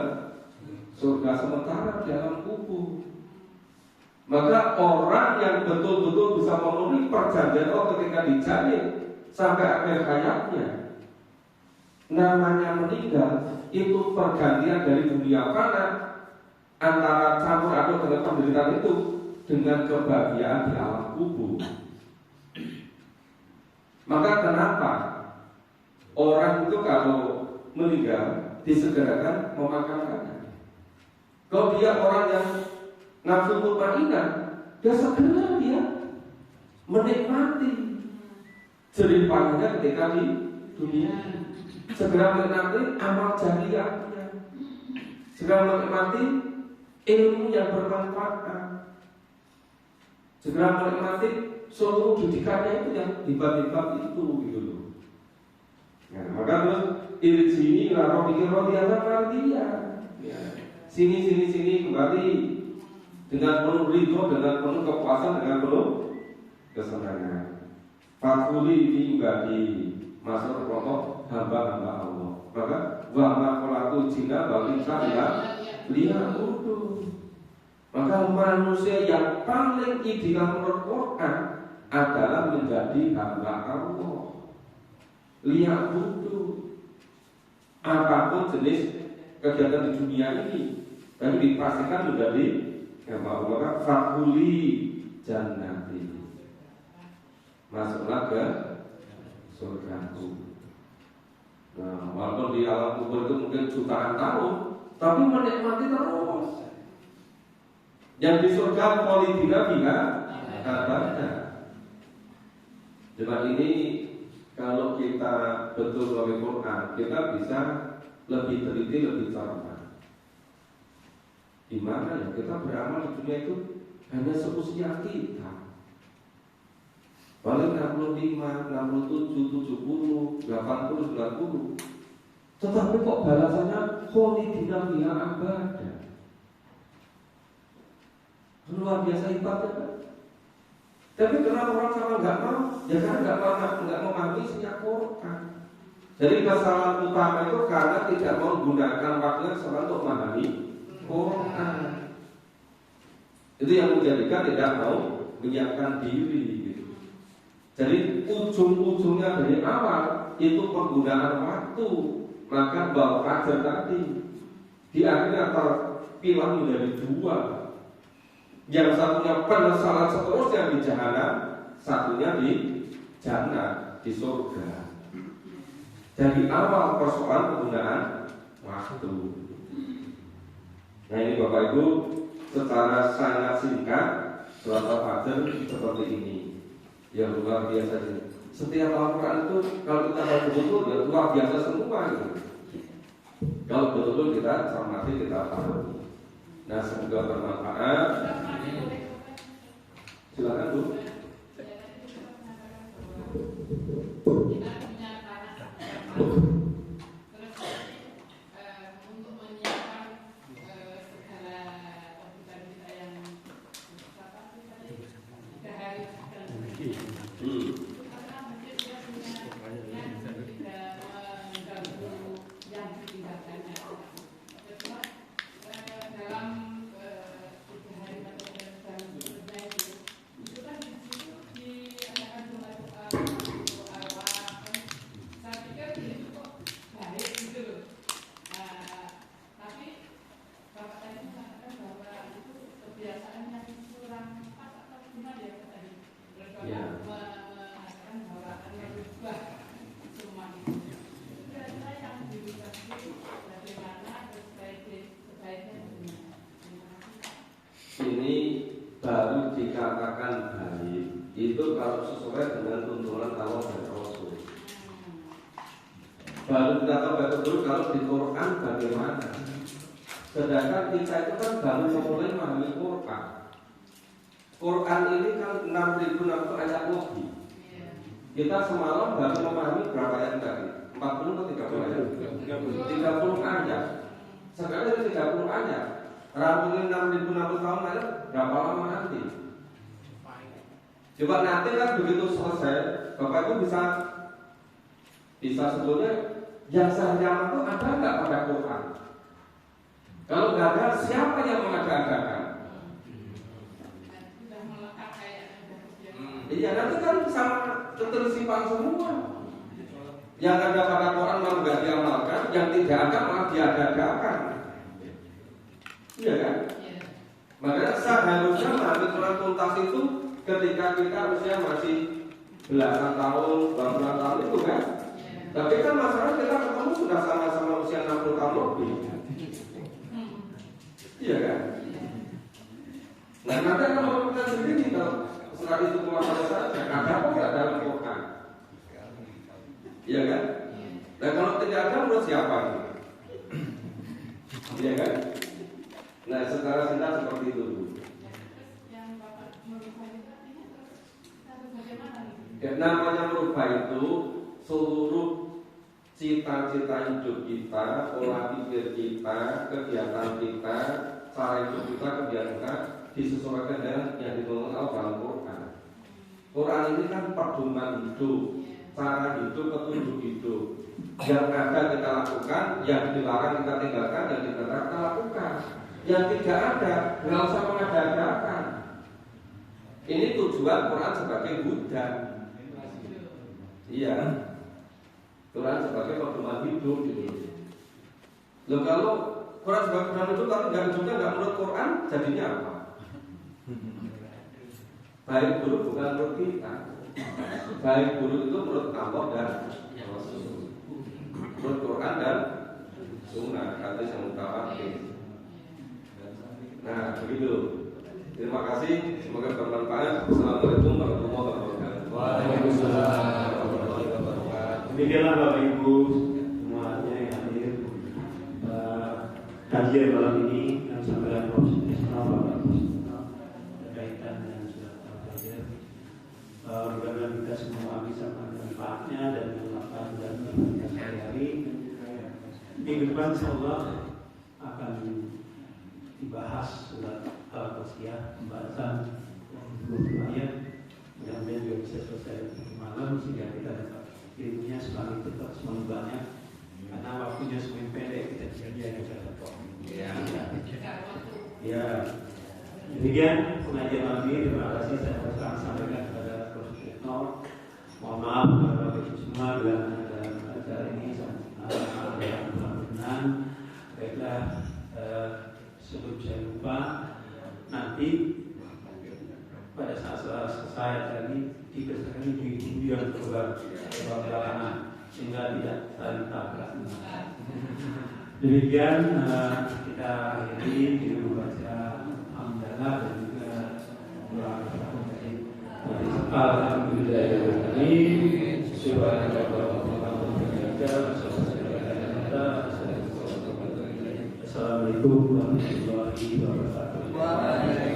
surga sementara di alam kubur. Maka orang yang betul-betul bisa memenuhi perjanjian Allah ketika dijalin sampai akhir hayatnya, namanya meninggal itu pergantian dari dunia fana antara campur aduk dengan penderitaan itu dengan kebahagiaan di alam kubur. Maka kenapa orang itu kalau meninggal disegerakan memakamkannya? Kalau dia orang yang nafsu mutmainnah, dia segera dia menikmati jerih payahnya ketika di dunia, segera menikmati amal jariyahnya, segera menikmati ilmu yang bermanfaat, segera menikmati seluruh didikannya itu yang hebat-hebat itu gitu loh. Nah, maka terus irjini la pikir rodiyallah dia. Sini kembali dengan penuh ridho, dengan penuh kepuasan, dengan penuh kesenangan. Fakuli di ibadi masuk kelompok hamba-hamba Allah. Maka wa ma khalaqul jinna wal insa illa liya'budun. Maka manusia yang paling ideal menurut Quran adalah menjadi hamba Allah. Liya'budun. Apapun jenis kegiatan di dunia ini, tapi dipastikan menjadi hamba Allah. Fakuli jannati, masuklah ke surgaku. Nah, walaupun di alam kubur itu mungkin jutaan tahun, tapi menikmati terus. Yang di surga polidina biha katanya. Dengan ini kalau kita betul oleh Quran, kita bisa lebih teliti, lebih cermat. Di mana ya kita beramal di dunia itu hanya seusia kita. Paling 65, 67, 70, 80, 90. Tetapi kok balasannya kholidina fiha abada. Luar biasa hebatnya kan? Tapi kenapa orang sama nggak mau? Ya karena nggak memahami isinya Quran. Jadi kesalahan utama itu karena tidak mau menggunakan waktunya selalu untuk memahami Quran. Itu yang menjadikan tidak mau menyiapkan diri gitu. Jadi ujung-ujungnya dari awal itu penggunaan waktu. Maka bahwa fajar tadi di akhirnya terpilah menjadi dua. Yang satunya penyesalan seterusnya di jahanam, satunya di jannah, di surga. Dari awal persoalan penggunaan waktu. Nah ini Bapak Ibu, secara sangat singkat surat Al-Fajr seperti ini. Ya luar biasa ini. Setiap Al-Quran itu kalau kita baca betul ya luar biasa semua gitu. Kalau betul-betul kita cermati, kita pahami. Nah semoga bermanfaat. Silakan Bu. Untuk menyiapkan segala kebutuhan kita yang 3 hari karena mungkin dia punya yang tidak mengganggu yang ditinggalkannya. Cuma dalam 3 hari atau dalam hidupnya itu kan di situ diadakan doa-doa awal. Saya pikir ini kok baik gitu loh. Tapi Bapak tadi mengatakan itu kalau sesuai dengan tuntunan Allah dan Rasul. Baru kita tahu betul kalau di Quran bagaimana. Sedangkan kita itu kan baru memulai memahami Quran. Quran ini kan 6.600 ayat lebih. Kita semalam baru memahami berapa ayat tadi? 40 atau 30 ayat? 30 ayat. Sekarang itu 30 ayat. Rampungin 6.600 tahun ayat berapa lama nanti? Coba nanti kan begitu selesai, Bapak itu bisa sebetulnya yang seharian itu ada nggak pada Quran? Kalau nggak ada, siapa yang mengada-adakan? Iya, nanti kan sama keterisipan semua. Yang ada pada Quran malah nggak diamalkan, yang tidak ada malah diada-adakan. Iya kan? Makanya seharusnya memahami Quran tuntas itu ketika kita usia masih belasan tahun, puluhan tahun itu kan. Tapi kan masalah kita ketemu sudah sama-sama usia 60 tahun lebih. Iya kan? Nah nanti kalau kita sendiri kalau setelah itu keluar saja, ada apa nggak dalam Quran? Iya kan? Nah kalau tidak ada menurut siapa? Iya kan? Nah secara singkat seperti itu. Namanya merubah itu seluruh cita-cita hidup kita, pola pikir kita, kegiatan kita, cara hidup kita, kegiatan kita disesuaikan dengan yang dituntut Allah dalam Quran. Quran ini kan pedoman hidup, cara hidup, petunjuk hidup. Yang ada kita lakukan, yang dilarang kita tinggalkan, yang dilarang kita lakukan. Yang tidak ada, nggak usah mengada-adakan. Ini tujuan Quran sebagai Buddha. Iya, Quran sebagai pedoman hidup gitu. Loh kalau Quran sebagai pedoman hidup tapi nggak juga nggak menurut Quran, jadinya apa? Baik buruk bukan menurut kita. Baik buruk itu menurut Allah dan Rasul, menurut Quran dan Sunnah, hadis yang mutawatir. Nah begitu. Terima kasih, semoga bermanfaat. Assalamualaikum warahmatullahi wabarakatuh. Waalaikumsalam. Demikianlah Bapak Ibu semuanya yang hadir kajian malam ini yang disampaikan profesional Bapak Profesional berkaitan dengan surat Al-Fajr. Mudah-mudahan kita semua bisa mengambil manfaatnya dan melakukan dan bermanfaat sehari-hari. Minggu depan insyaallah akan dibahas surat Al-Qasiyah, pembahasan 20 ayat. Mudah-mudahan juga bisa selesai malam sehingga kita dapat ilmunya semakin tetap semakin banyak karena waktunya semakin pendek kita bisa dapat. Ya, demikian pengajian malam ini. Terima kasih saya sampaikan kepada Prof. Retno. Mohon maaf kepada Bapak Ibu semua dalam acara ini ada kebenaran. Baiklah, sebelum saya lupa nanti pada saat selesai tadi dipersilakan di yang keluar belakangan sehingga tidak saling tabrak. Demikian kita akhiri dengan membaca hamdalah dan juga doa alhamdulillahirobbilalamin. Assalamualaikum warahmatullahi wabarakatuh.